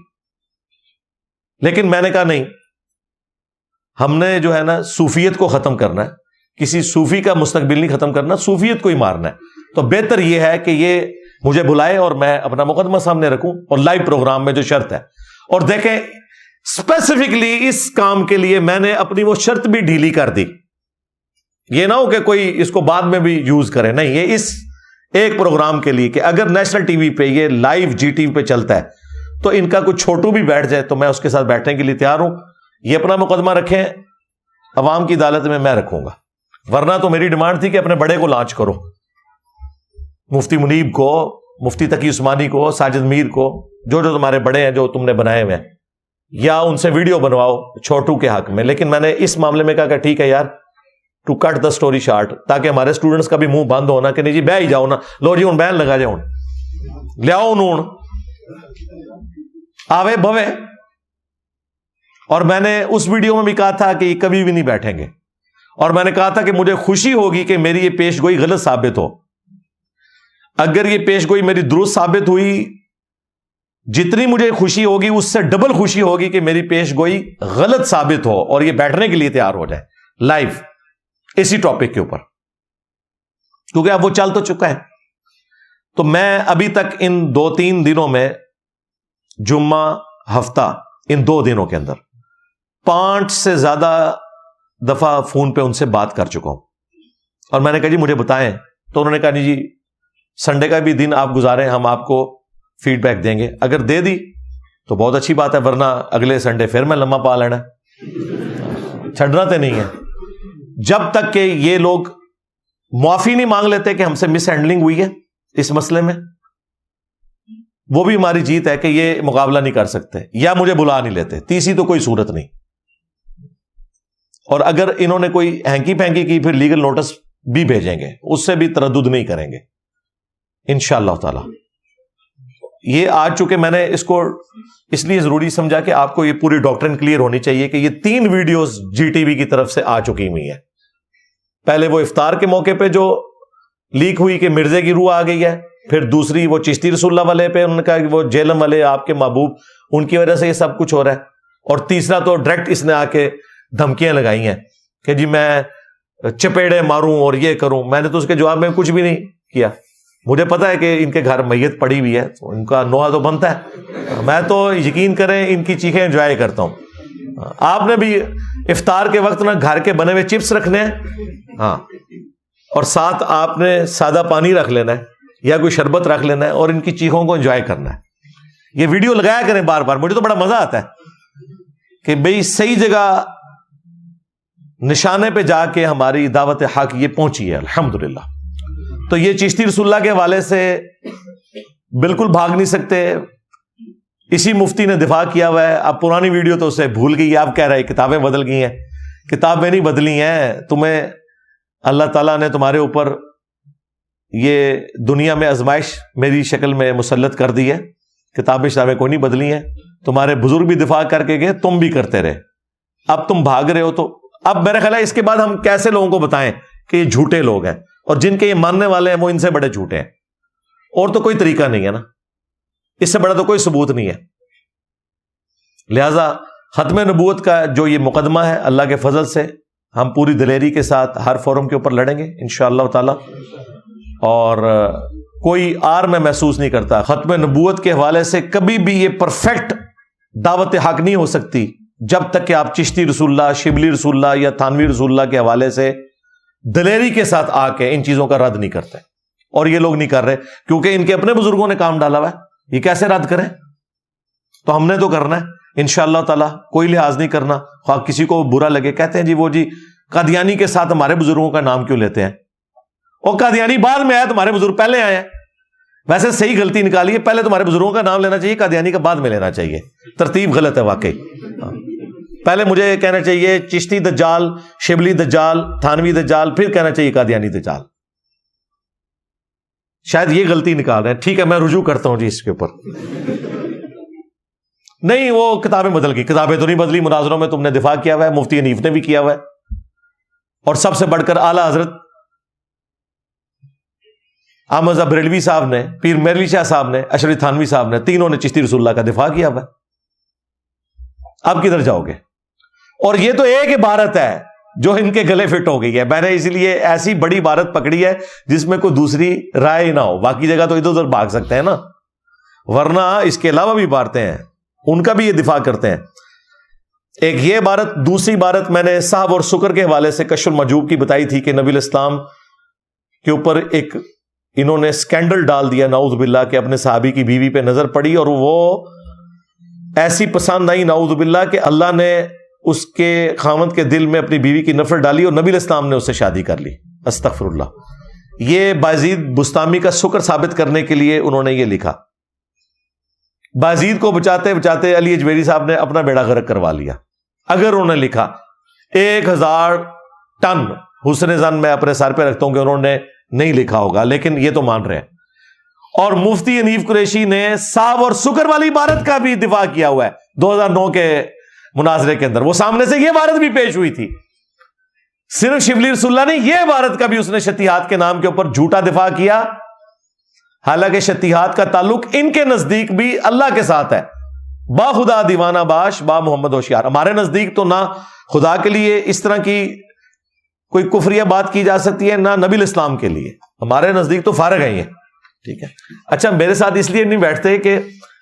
لیکن میں نے کہا نہیں, ہم نے جو ہے نا صوفیت کو ختم کرنا ہے, کسی صوفی کا مستقبل نہیں ختم کرنا, صوفیت کو ہی مارنا ہے. تو بہتر یہ ہے کہ یہ مجھے بلائے اور میں اپنا مقدمہ سامنے رکھوں, اور لائیو پروگرام میں جو شرط ہے. اور دیکھیں اسپیسیفکلی اس کام کے لیے میں نے اپنی وہ شرط بھی ڈھیلی کر دی. یہ نہ ہو کہ کوئی اس کو بعد میں بھی یوز کرے, نہیں, یہ اس ایک پروگرام کے لیے کہ اگر نیشنل ٹی وی پہ یہ لائیو جی ٹی وی پہ چلتا ہے تو ان کا کچھ چھوٹو بھی بیٹھ جائے تو میں اس کے ساتھ بیٹھنے کے لیے تیار ہوں. یہ اپنا مقدمہ رکھیں, عوام کی عدالت میں رکھوں گا. ورنہ تو میری ڈیمانڈ تھی کہ اپنے بڑے کو لانچ کرو, مفتی منیب کو, مفتی تقی عثمانی کو, ساجد میر کو, جو جو تمہارے بڑے ہیں جو تم نے بنائے ہوئے ہیں, یا ان سے ویڈیو بنواؤ چھوٹو کے حق میں. لیکن میں نے اس معاملے میں کہا کہ ٹھیک ہے یار, to cut the story short, تاکہ ہمارے اسٹوڈنٹس کا بھی منہ بند ہونا کہ نہیں جی بہ ہی جاؤ نا, لو جی ہوں بین لگا جاؤ, لیاؤ نون آوے بھوے. اور میں نے اس ویڈیو میں بھی کہا تھا کہ یہ کبھی بھی نہیں بیٹھیں گے, اور میں نے کہا تھا کہ مجھے خوشی ہوگی کہ میری یہ پیش گوئی غلط ثابت ہو. اگر یہ پیش گوئی میری درست ثابت ہوئی, جتنی مجھے خوشی ہوگی اس سے ڈبل خوشی ہوگی کہ میری پیش گوئی غلط ثابت ہو اور یہ بیٹھنے کے لیے تیار ہو جائے لائیو اسی ٹاپک کے اوپر, کیونکہ اب وہ چل تو چکا ہے. تو میں ابھی تک ان 2-3 دنوں میں, جمعہ ہفتہ, ان 2 دنوں کے اندر 5 سے زیادہ دفعہ فون پہ ان سے بات کر چکا ہوں. اور میں نے کہا جی مجھے بتائیں, تو انہوں نے کہا جی سنڈے کا بھی دن آپ گزاریں, ہم آپ کو فیڈ بیک دیں گے. اگر دے دی تو بہت اچھی بات ہے, ورنہ اگلے سنڈے پھر میں لمحہ پا لینا, چھڑنا تو نہیں ہے. جب تک کہ یہ لوگ معافی نہیں مانگ لیتے کہ ہم سے مس ہینڈلنگ ہوئی ہے اس مسئلے میں, وہ بھی ہماری جیت ہے کہ یہ مقابلہ نہیں کر سکتے یا مجھے بلا نہیں لیتے. تیسری تو کوئی صورت نہیں. اور اگر انہوں نے کوئی ہینکی پھینکی کی پھر لیگل نوٹس بھی بھیجیں گے, اس سے بھی تردد نہیں کریں گے انشاءاللہ تعالی. یہ آج چونکہ میں نے اس کو اس لیے ضروری سمجھا کہ آپ کو یہ پوری ڈاکٹرن کلیئر ہونی چاہیے کہ یہ 3 ویڈیوز جی ٹی وی کی طرف سے آ چکی ہوئی ہیں. پہلے وہ افطار کے موقع پہ جو لیک ہوئی کہ مرزے کی روح آ گئی ہے, پھر دوسری وہ چشتی رسول اللہ والے پہ انہوں نے کہا کہ وہ جیلم والے آپ کے محبوب, ان کی وجہ سے یہ سب کچھ ہو رہا ہے. اور تیسرا تو ڈائریکٹ اس نے آ کے دھمکیاں لگائی ہیں کہ جی میں چپیڑے ماروں اور یہ کروں. میں نے تو اس کے جواب میں کچھ بھی نہیں کیا. مجھے پتا ہے کہ ان کے گھر میت پڑی ہوئی ہے, تو ان کا نوحہ تو بنتا ہے. میں تو یقین کریں ان کی چیخیں انجوائے کرتا ہوں. آپ نے بھی افطار کے وقت نا گھر کے بنے ہوئے چپس رکھنے ہیں, ہاں, اور ساتھ آپ نے سادہ پانی رکھ لینا ہے یا کوئی شربت رکھ لینا ہے اور ان کی چیخوں کو انجوائے کرنا ہے. یہ ویڈیو لگایا کریں بار بار, مجھے تو بڑا مزہ آتا ہے کہ بھئی صحیح جگہ نشانے پہ جا کے ہماری دعوت حق یہ پہنچی ہے الحمدللہ. تو یہ چشتی رسول اللہ کے حوالے سے بالکل بھاگ نہیں سکتے. اسی مفتی نے دفاع کیا ہوا ہے. اب پرانی ویڈیو تو اسے بھول گئی, آپ کہہ رہے کتابیں بدل گئی ہیں. کتابیں نہیں بدلی ہیں, تمہیں اللہ تعالیٰ نے تمہارے اوپر یہ دنیا میں آزمائش میری شکل میں مسلط کر دی ہے. کتابیں شتابیں کوئی نہیں بدلی ہیں. تمہارے بزرگ بھی دفاع کر کے گئے, تم بھی کرتے رہے. اب تم بھاگ رہے ہو, تو اب میرا خیال ہے اس کے بعد ہم کیسے لوگوں کو بتائیں کہ یہ جھوٹے لوگ ہیں, اور جن کے یہ ماننے والے ہیں وہ ان سے بڑے جھوٹے ہیں. اور تو کوئی طریقہ نہیں ہے نا, اس سے بڑا تو کوئی ثبوت نہیں ہے. لہذا ختم نبوت کا جو یہ مقدمہ ہے, اللہ کے فضل سے ہم پوری دلیری کے ساتھ ہر فورم کے اوپر لڑیں گے انشاءاللہ تعالی. اور کوئی آر میں محسوس نہیں کرتا. ختم نبوت کے حوالے سے کبھی بھی یہ پرفیکٹ دعوت حق نہیں ہو سکتی جب تک کہ آپ چشتی رسول اللہ, شبلی رسول اللہ یا تھانوی رسول اللہ کے حوالے سے دلیری کے ساتھ آ کے ان چیزوں کا رد نہیں کرتے. اور یہ لوگ نہیں کر رہے کیونکہ ان کے اپنے بزرگوں نے کام ڈالا ہوا ہے. یہ کیسے رد کریں؟ تو ہم نے تو کرنا ہے انشاءاللہ تعالی, کوئی لحاظ نہیں کرنا. خواہ کسی کو برا لگے, کہتے ہیں جی وہ جی قادیانی کے ساتھ ہمارے بزرگوں کا نام کیوں لیتے ہیں, اور قادیانی بعد میں آیا, تمہارے بزرگ پہلے آئے ہیں. ویسے صحیح غلطی نکالی ہے, پہلے تمہارے بزرگوں کا نام لینا چاہیے, قادیانی کا بعد میں لینا چاہیے. ترتیب غلط ہے واقعی. پہلے مجھے کہنا چاہیے چشتی دجال، شبلی دجال، تھانوی دجال، پھر کہنا چاہیے قادیانی دجال. شاید یہ غلطی نکال رہے ہیں. ٹھیک ہے میں رجوع کرتا ہوں جی اس کے اوپر. نہیں وہ کتابیں بدل گئی. کتابیں تو نہیں بدلی، مناظروں میں تم نے دفاع کیا ہوا ہے، مفتی حنیف نے بھی کیا ہوا ہے، اور سب سے بڑھ کر اعلی حضرت احمد رضا بریلوی صاحب نے، پیر میرلی شاہ صاحب نے، اشرف تھانوی صاحب نے، تینوں نے چشتی رسول اللہ کا دفاع کیا ہوا ہے. اب کدھر جاؤ گے؟ اور یہ تو ایک عبارت ہے جو ان کے گلے فٹ ہو گئی ہے. میں نے اس لیے ایسی بڑی عبارت پکڑی ہے جس میں کوئی دوسری رائے ہی نہ ہو. باقی جگہ تو ادھر ادھر بھاگ سکتے ہیں نا، ورنہ اس کے علاوہ بھی عبارتیں ہیں، ان کا بھی یہ دفاع کرتے ہیں. ایک یہ عبارت. دوسری عبارت میں نے صحب اور سکر کے حوالے سے کشف المحجوب کی بتائی تھی کہ نبی الاسلام کے اوپر ایک انہوں نے سکینڈل ڈال دیا نعوذ باللہ کہ اپنے صحابی کی بیوی پہ نظر پڑی اور وہ ایسی پسند آئی نعوذ باللہ کہ اللہ نے اس کے خاوند کے دل میں اپنی بیوی کی نفرت ڈالی اور نبی الاسلام نے اس سے شادی کر لی. استغفر اللہ. یہ بازید بستامی کا شکر ثابت کرنے کے لیے انہوں نے یہ لکھا. بازید کو بچاتے بچاتے علی اجمیری صاحب نے اپنا بیڑا غرق کروا لیا. اگر انہوں نے لکھا 1000 ٹن حسن زن میں اپنے سر پہ رکھتا ہوں کہ انہوں نے نہیں لکھا ہوگا، لیکن یہ تو مان رہے ہیں. اور مفتی حنیف قریشی نے صاحب اور سکر والی عبارت کا بھی دفاع کیا ہوا ہے 2009 کے مناظرے کے اندر. وہ سامنے سے یہ عبارت بھی پیش ہوئی تھی. صرف شبلی رسول اللہ نے یہ عبارت کا بھی اس نے شتیہات کے نام کے اوپر جھوٹا دفاع کیا، حالانکہ شتیہات کا تعلق ان کے نزدیک بھی اللہ کے ساتھ ہے. با خدا دیوانہ باش با محمد ہوشیار. ہمارے نزدیک تو نہ خدا کے لیے اس طرح کی کوئی کفریہ بات کی جا سکتی ہے، نہ نبی الاسلام کے لیے. ہمارے نزدیک تو فارغ ہیں یہ. ٹھیک ہے. اچھا میرے ساتھ اس لیے نہیں بیٹھتے کہ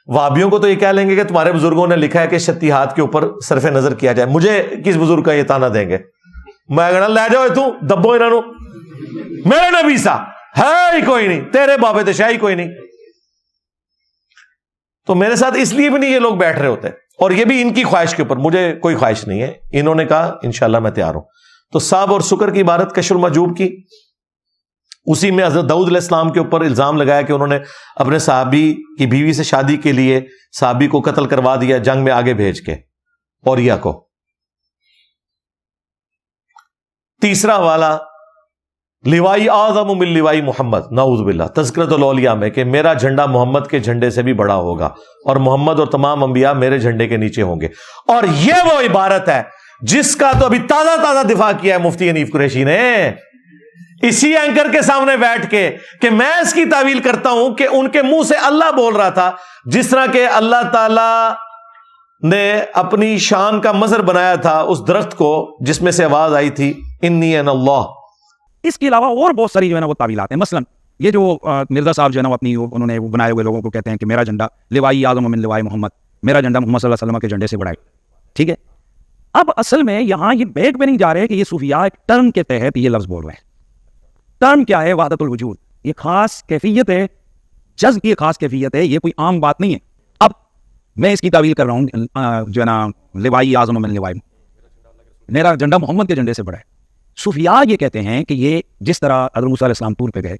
وہابیوں کو تو یہ کہہ لیں گے کہ تمہارے بزرگوں نے لکھا ہے کہ شتیہات کے اوپر صرف نظر کیا جائے. مجھے کس بزرگ کا یہ تانا دیں گے؟ میں کہنا لے جاؤ تو دبو انہوں میرے نبی سا ہے ہی کوئی نہیں، تیرے بابے تو شاہی کوئی نہیں. تو میرے ساتھ اس لیے بھی نہیں یہ لوگ بیٹھ رہے ہوتے، اور یہ بھی ان کی خواہش کے اوپر. مجھے کوئی خواہش نہیں ہے. انہوں نے کہا انشاءاللہ میں تیار ہوں. تو صاحب اور سکر کی عبارت کشف المحجوب کی، اسی میں حضرت داؤد علیہ السلام کے اوپر الزام لگایا کہ انہوں نے اپنے صحابی کی بیوی سے شادی کے لیے صحابی کو قتل کروا دیا جنگ میں آگے بھیج کے، اوریا کو. تیسرا حوالہ لوائی اعظم من لوائی محمد، نعوذ باللہ، تذکرۃ الاولیاء میں کہ میرا جھنڈا محمد کے جھنڈے سے بھی بڑا ہوگا اور محمد اور تمام انبیاء میرے جھنڈے کے نیچے ہوں گے. اور یہ وہ عبارت ہے جس کا تو ابھی تازہ دفاع کیا ہے مفتی حنیف قریشی نے اسی اینکر کے سامنے بیٹھ کے کہ میں اس کی تعویل کرتا ہوں کہ ان کے منہ سے اللہ بول رہا تھا، جس طرح کہ اللہ تعالی نے اپنی شان کا مظہر بنایا تھا اس درخت کو جس میں سے آواز آئی تھی انی انا اللہ. اس کے علاوہ اور بہت ساری جو ہے نا وہ تعویلات ہیں. مثلا یہ جو مرزا صاحب جو ہے نا اپنی انہوں نے بنائے ہوئے لوگوں کو کہتے ہیں کہ میرا جھنڈا لوائی اعظم من لوائی محمد، میرا جھنڈا محمد صلی اللہ علیہ وسلم کے جھنڈے سے بڑا ہے. ٹھیک ہے. اب اصل میں یہاں یہ بیک پہ نہیں جا رہے کہ یہ صوفیاء ایک ٹرم کے تحت یہ لفظ بول رہے ہیں. ٹرم کیا ہے؟ وحدت الوجود. یہ خاص کیفیت ہے، جذب کی خاص کیفیت ہے، یہ کوئی عام بات نہیں ہے. اب میں اس کی تعویل کر رہا ہوں جو ہے نا لوائی اعظم من لوائی، میرا جھنڈا محمد کے جھنڈے سے بڑا ہے. صوفیاء یہ کہتے ہیں کہ یہ جس طرح حضرت موسیٰ علیہ السلام طور پہ گئے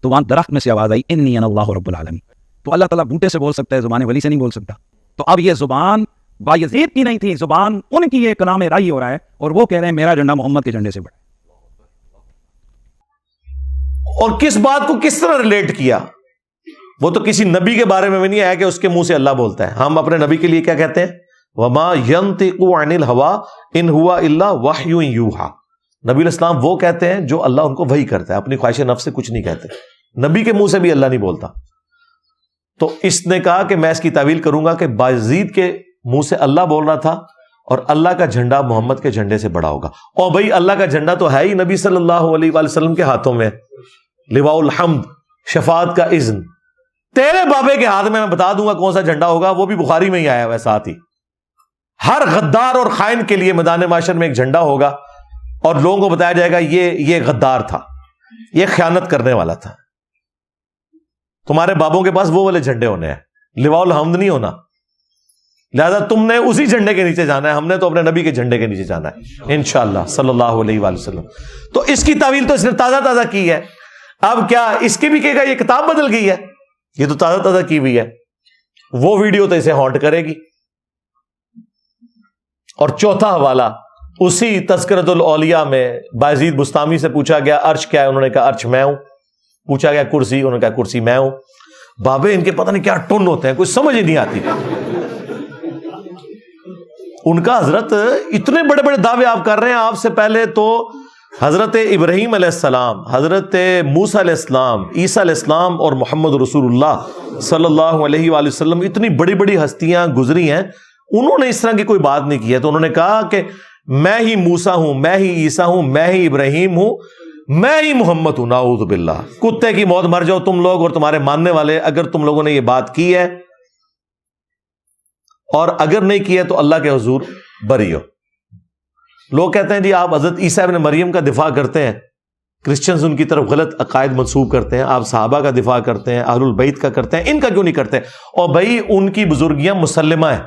تو وہاں درخت میں سے آواز آئی انی انا اللہ رب العالمین. تو اللہ تعالیٰ بوٹے سے بول سکتا ہے، زبان ولی سے نہیں بول سکتا. تو اب یہ زبان بایزید کی نہیں تھی، زبان ان کی یہ کلام رائی ہو رہا ہے اور وہ کہہ رہے ہیں میرا جھنڈا محمد کے جھنڈے سے بڑا ہے. اور کس بات کو کس طرح ریلیٹ کیا؟ وہ تو کسی نبی کے بارے میں بھی نہیں آیا کہ اس کے منہ سے اللہ بولتا ہے. ہم اپنے نبی کے لیے کیا کہتے ہیں؟ وما ينطق عن الهوى ان هو الا وحی یوحى. نبی الاسلام وہ کہتے ہیں جو اللہ ان کو وحی کرتا ہے، اپنی خواہش نفس سے کچھ نہیں کہتے. نبی کے منہ سے بھی اللہ نہیں بولتا. تو اس نے کہا کہ میں اس کی تعویل کروں گا کہ بازید کے منہ سے اللہ بول رہا تھا اور اللہ کا جھنڈا محمد کے جھنڈے سے بڑا ہوگا. اور بھائی اللہ کا جھنڈا تو ہے ہی نبی صلی اللہ علیہ وآلہ وسلم کے ہاتھوں میں، لواء الحمد، شفاعت کا اذن. تیرے بابے کے ہاتھ میں بتا دوں گا کون سا جھنڈا ہوگا، وہ بھی بخاری میں ہی آیا ہوا ہے. ساتھ ہی ہر غدار اور خائن کے لیے میدان محشر میں ایک جھنڈا ہوگا اور لوگوں کو بتایا جائے گا یہ غدار تھا، یہ خیانت کرنے والا تھا. تمہارے بابوں کے پاس وہ والے جھنڈے ہونے ہیں، لواء الحمد نہیں ہونا. لہذا تم نے اسی جھنڈے کے نیچے جانا ہے، ہم نے تو اپنے نبی کے جھنڈے کے نیچے جانا ہے انشاءاللہ صلی اللہ علیہ وآلہ وسلم. تو اس کی تعویل تو اس نے تازہ کی ہے. اب کیا اس کے بھی کہے گا یہ کتاب بدل گئی ہے؟ یہ تو تازہ کی ہوئی ہے. وہ ویڈیو تو اسے ہانٹ کرے گی. اور چوتھا حوالہ اسی تذکرۃ الاولیاء میں بایزید بستامی سے پوچھا گیا عرش کیا ہے، انہوں نے کہا عرش میں ہوں. پوچھا گیا کرسی، انہوں نے کہا کرسی میں ہوں. بابے ان کے پتہ نہیں کیا ٹن ہوتے ہیں، کچھ سمجھ ہی نہیں آتی. ان کا حضرت اتنے بڑے بڑے دعوے آپ کر رہے ہیں. آپ سے پہلے تو حضرت ابراہیم علیہ السلام، حضرت موسیٰ علیہ السلام، عیسیٰ علیہ السلام اور محمد رسول اللہ صلی اللہ علیہ وآلہ وسلم، اتنی بڑی بڑی ہستیاں گزری ہیں، انہوں نے اس طرح کی کوئی بات نہیں کی ہے. تو انہوں نے کہا کہ میں ہی موسیٰ ہوں، میں ہی عیسیٰ ہوں، میں ہی ابراہیم ہوں، میں ہی محمد ہوں. نعوذ باللہ. کتے کی موت مر جاؤ تم لوگ اور تمہارے ماننے والے، اگر تم لوگوں نے یہ بات کی ہے، اور اگر نہیں کی ہے تو اللہ کے حضور بری ہو. لوگ کہتے ہیں جی آپ حضرت عیسیٰ ابن مریم کا دفاع کرتے ہیں، کرسچنز ان کی طرف غلط عقائد منسوب کرتے ہیں، آپ صحابہ کا دفاع کرتے ہیں، اہل البیت کا کرتے ہیں، ان کا کیوں نہیں کرتے؟ اور بھائی ان کی بزرگیاں مسلمہ ہیں،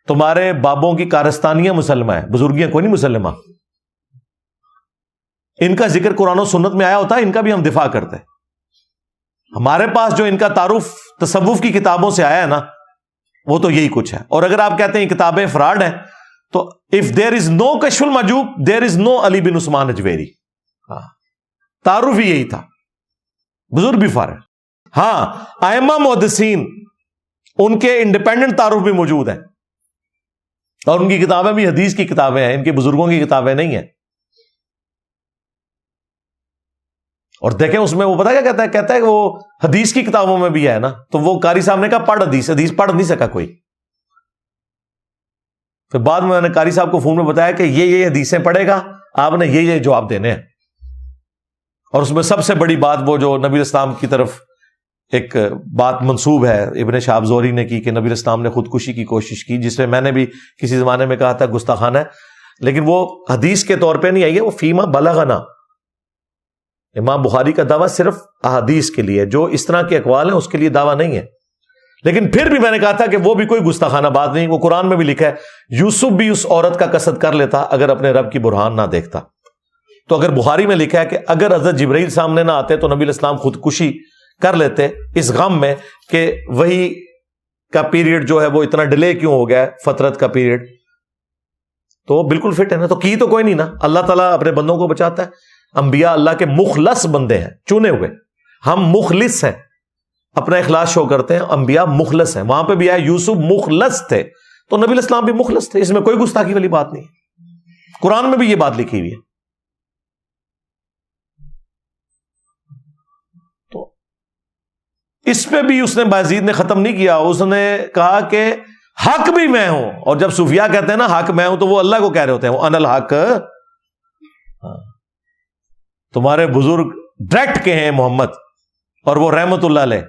تمہارے بابوں کی کارستانیاں مسلمہ ہیں، بزرگیاں کوئی نہیں مسلمہ. ان کا ذکر قرآن و سنت میں آیا ہوتا ہے، ان کا بھی ہم دفاع کرتے ہیں. ہمارے پاس جو ان کا تعارف تصوف کی کتابوں سے آیا ہے نا، وہ تو یہی کچھ ہے. اور اگر آپ کہتے ہیں یہ کتابیں فراڈ ہیں، تو if there is no کشف المحجوب there is no علی بن عثمان اجویری. تعارف ہی یہی تھا، بزرگ بھی فارغ. ہاں ائمہ محدثین ان کے انڈیپینڈنٹ تعارف بھی موجود ہیں، اور ان کی کتابیں بھی حدیث کی کتابیں ہیں، ان کے بزرگوں کی کتابیں نہیں ہیں. اور دیکھیں اس میں وہ پتہ کیا کہتا ہے کہ وہ حدیث کی کتابوں میں بھی ہے نا. تو وہ قاری صاحب نے کہا پڑھ حدیث پڑھ نہیں سکا کوئی. پھر بعد میں نے قاری صاحب کو فون میں بتایا کہ یہ حدیثیں پڑھے گا، آپ نے یہ جواب دینے ہیں. اور اس میں سب سے بڑی بات وہ جو نبی اسلام کی طرف ایک بات منسوب ہے ابن شہاب زہری نے کی کہ نبی اسلام نے خودکشی کی کوشش کی، جس میں میں نے بھی کسی زمانے میں کہا تھا گستاخانہ ہے، لیکن وہ حدیث کے طور پہ نہیں آئی ہے، وہ فیما بلغنا. امام بخاری کا دعویٰ صرف احادیث کے لیے، جو اس طرح کے اقوال ہیں اس کے لیے دعویٰ نہیں ہے. لیکن پھر بھی میں نے کہا تھا کہ وہ بھی کوئی گستاخانہ بات نہیں. وہ قرآن میں بھی لکھا ہے یوسف بھی اس عورت کا قصد کر لیتا اگر اپنے رب کی برہان نہ دیکھتا. تو اگر بخاری میں لکھا ہے کہ اگر حضرت جبرائیل سامنے نہ آتے تو نبی اسلام خودکشی کر لیتے اس غم میں کہ وہی کا پیریڈ جو ہے وہ اتنا ڈیلے کیوں ہو گیا ہے، فترت کا پیریڈ، تو بالکل فٹ ہے نا. تو کی تو کوئی نہیں نا. اللہ تعالیٰ اپنے بندوں کو بچاتا ہے. انبیاء اللہ کے مخلص بندے ہیں، چنے ہوئے. ہم مخلص ہیں، اپنا اخلاص شو کرتے ہیں. انبیاء مخلص ہیں. وہاں پہ بھی آیا یوسف مخلص تھے، تو نبی اسلام بھی مخلص تھے. اس میں کوئی گستاخی والی بات نہیں. قرآن میں بھی یہ بات لکھی ہوئی ہے. تو اس پہ بھی اس نے بازید نے ختم نہیں کیا. اس نے کہا کہ حق بھی میں ہوں. اور جب صوفیاء کہتے ہیں نا حق میں ہوں، تو وہ اللہ کو کہہ رہے ہوتے ہیں، وہ ان الحق. تمہارے بزرگ ڈائریکٹ کے ہیں محمد، اور وہ رحمت اللہ علیہ.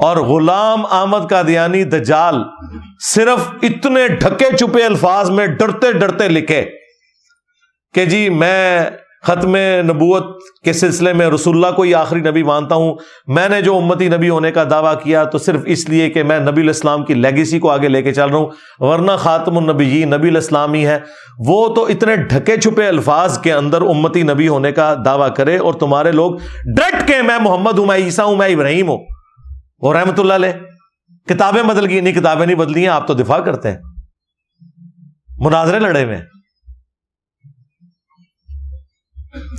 اور غلام احمد قادیانی دجال صرف اتنے ڈھکے چھپے الفاظ میں ڈرتے ڈرتے لکھے کہ جی میں ختم نبوت کے سلسلے میں رسول اللہ کو ہی آخری نبی مانتا ہوں. میں نے جو امتی نبی ہونے کا دعویٰ کیا تو صرف اس لیے کہ میں نبی الاسلام کی لیگیسی کو آگے لے کے چل رہا ہوں، ورنہ خاتم النبیین نبی الاسلام ہی ہے. وہ تو اتنے ڈھکے چھپے الفاظ کے اندر امتی نبی ہونے کا دعویٰ کرے، اور تمہارے لوگ ڈٹ کے میں محمد ہوں، میں عیسیٰ ہوں، میں ابراہیم ہوں. وہ رحمت اللہ علیہ کتابیں بدل گئی. نہیں کتابیں نہیں بدلی ہیں، آپ تو دفاع کرتے ہیں، مناظرے لڑے ہوئے.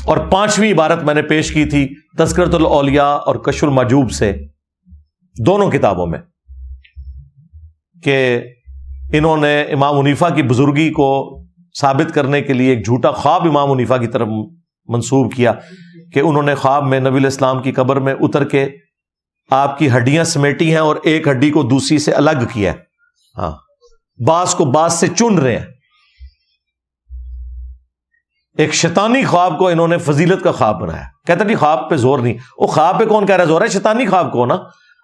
اور 5ویں عبارت میں نے پیش کی تھی تذکرۃ الاولیاء اور کشف المحجوب سے، دونوں کتابوں میں، کہ انہوں نے امام حنیفہ کی بزرگی کو ثابت کرنے کے لیے ایک جھوٹا خواب امام حنیفہ کی طرف منسوب کیا کہ انہوں نے خواب میں نبی الاسلام کی قبر میں اتر کے آپ کی ہڈیاں سمیٹی ہیں اور ایک ہڈی کو دوسری سے الگ کیا ہے. ہاں، باز کو باز سے چن رہے ہیں. ایک شیطانی خواب کو انہوں نے فضیلت کا خواب بنایا. کہتا جی خواب پہ زور نہیں. وہ خواب پہ کون کہہ رہا ہے زور ہے؟ شیطانی خواب کو نا.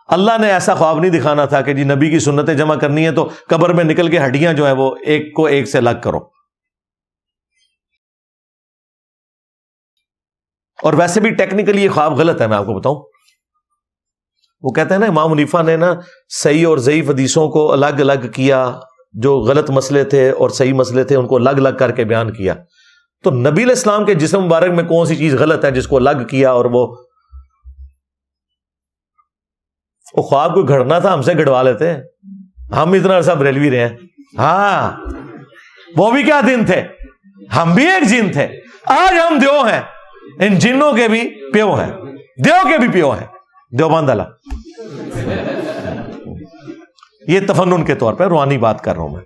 اللہ نے ایسا خواب نہیں دکھانا تھا کہ جی نبی کی سنتیں جمع کرنی ہے تو قبر میں نکل کے ہڈیاں جو ہیں وہ ایک کو ایک سے الگ کرو. اور ویسے بھی ٹیکنیکلی یہ خواب غلط ہے، میں آپ کو بتاؤں. وہ کہتے ہیں نا امام حنیفہ نے نا صحیح اور ضعیف حدیثوں کو الگ الگ کیا، جو غلط مسئلے تھے اور صحیح مسئلے تھے ان کو الگ الگ کر کے بیان کیا. تو نبی علیہ السلام کے جسم مبارک میں کون سی چیز غلط ہے جس کو الگ کیا؟ اور وہ خواب کو گھڑنا تھا، ہم سے گھڑوا لیتے. ہم اتنا عرصہ بریلوی رہے ہیں، ہاں وہ بھی کیا دن تھے, ہم بھی ایک جن تھے. آج ہم دیو ہیں, ان جنوں کے بھی پیو ہیں, دیو کے بھی پیو ہیں, دیوبند والا. یہ تفنن کے طور پہ روحانی بات کر رہا ہوں میں.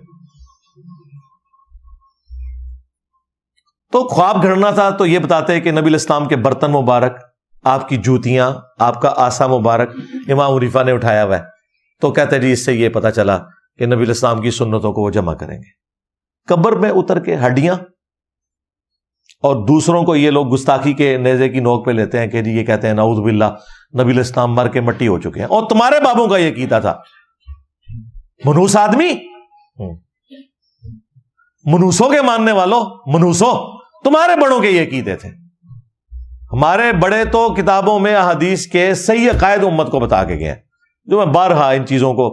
تو خواب گھڑنا تھا تو یہ بتاتے ہیں کہ نبی الاسلام کے برتن مبارک, آپ کی جوتیاں, آپ کا آسا مبارک امام حنیفہ نے اٹھایا ہوا ہے. تو کہتے جی اس سے یہ پتا چلا کہ نبی الاسلام کی سنتوں کو وہ جمع کریں گے. قبر میں اتر کے ہڈیاں, اور دوسروں کو یہ لوگ گستاخی کے نیزے کی نوک پہ لیتے ہیں کہ جی یہ کہتے ہیں نعوذ باللہ نبی الاسلام مر کے مٹی ہو چکے ہیں. اور تمہارے بابوں کا یہ کیتا تھا, منوس آدمی, منوسوں کے ماننے والوں, منوسوں تمہارے بڑوں کے یہ کیتے تھے. ہمارے بڑے تو کتابوں میں احادیث کے صحیح عقائد امت کو بتا کے گئے ہیں, جو میں بارہا ان چیزوں کو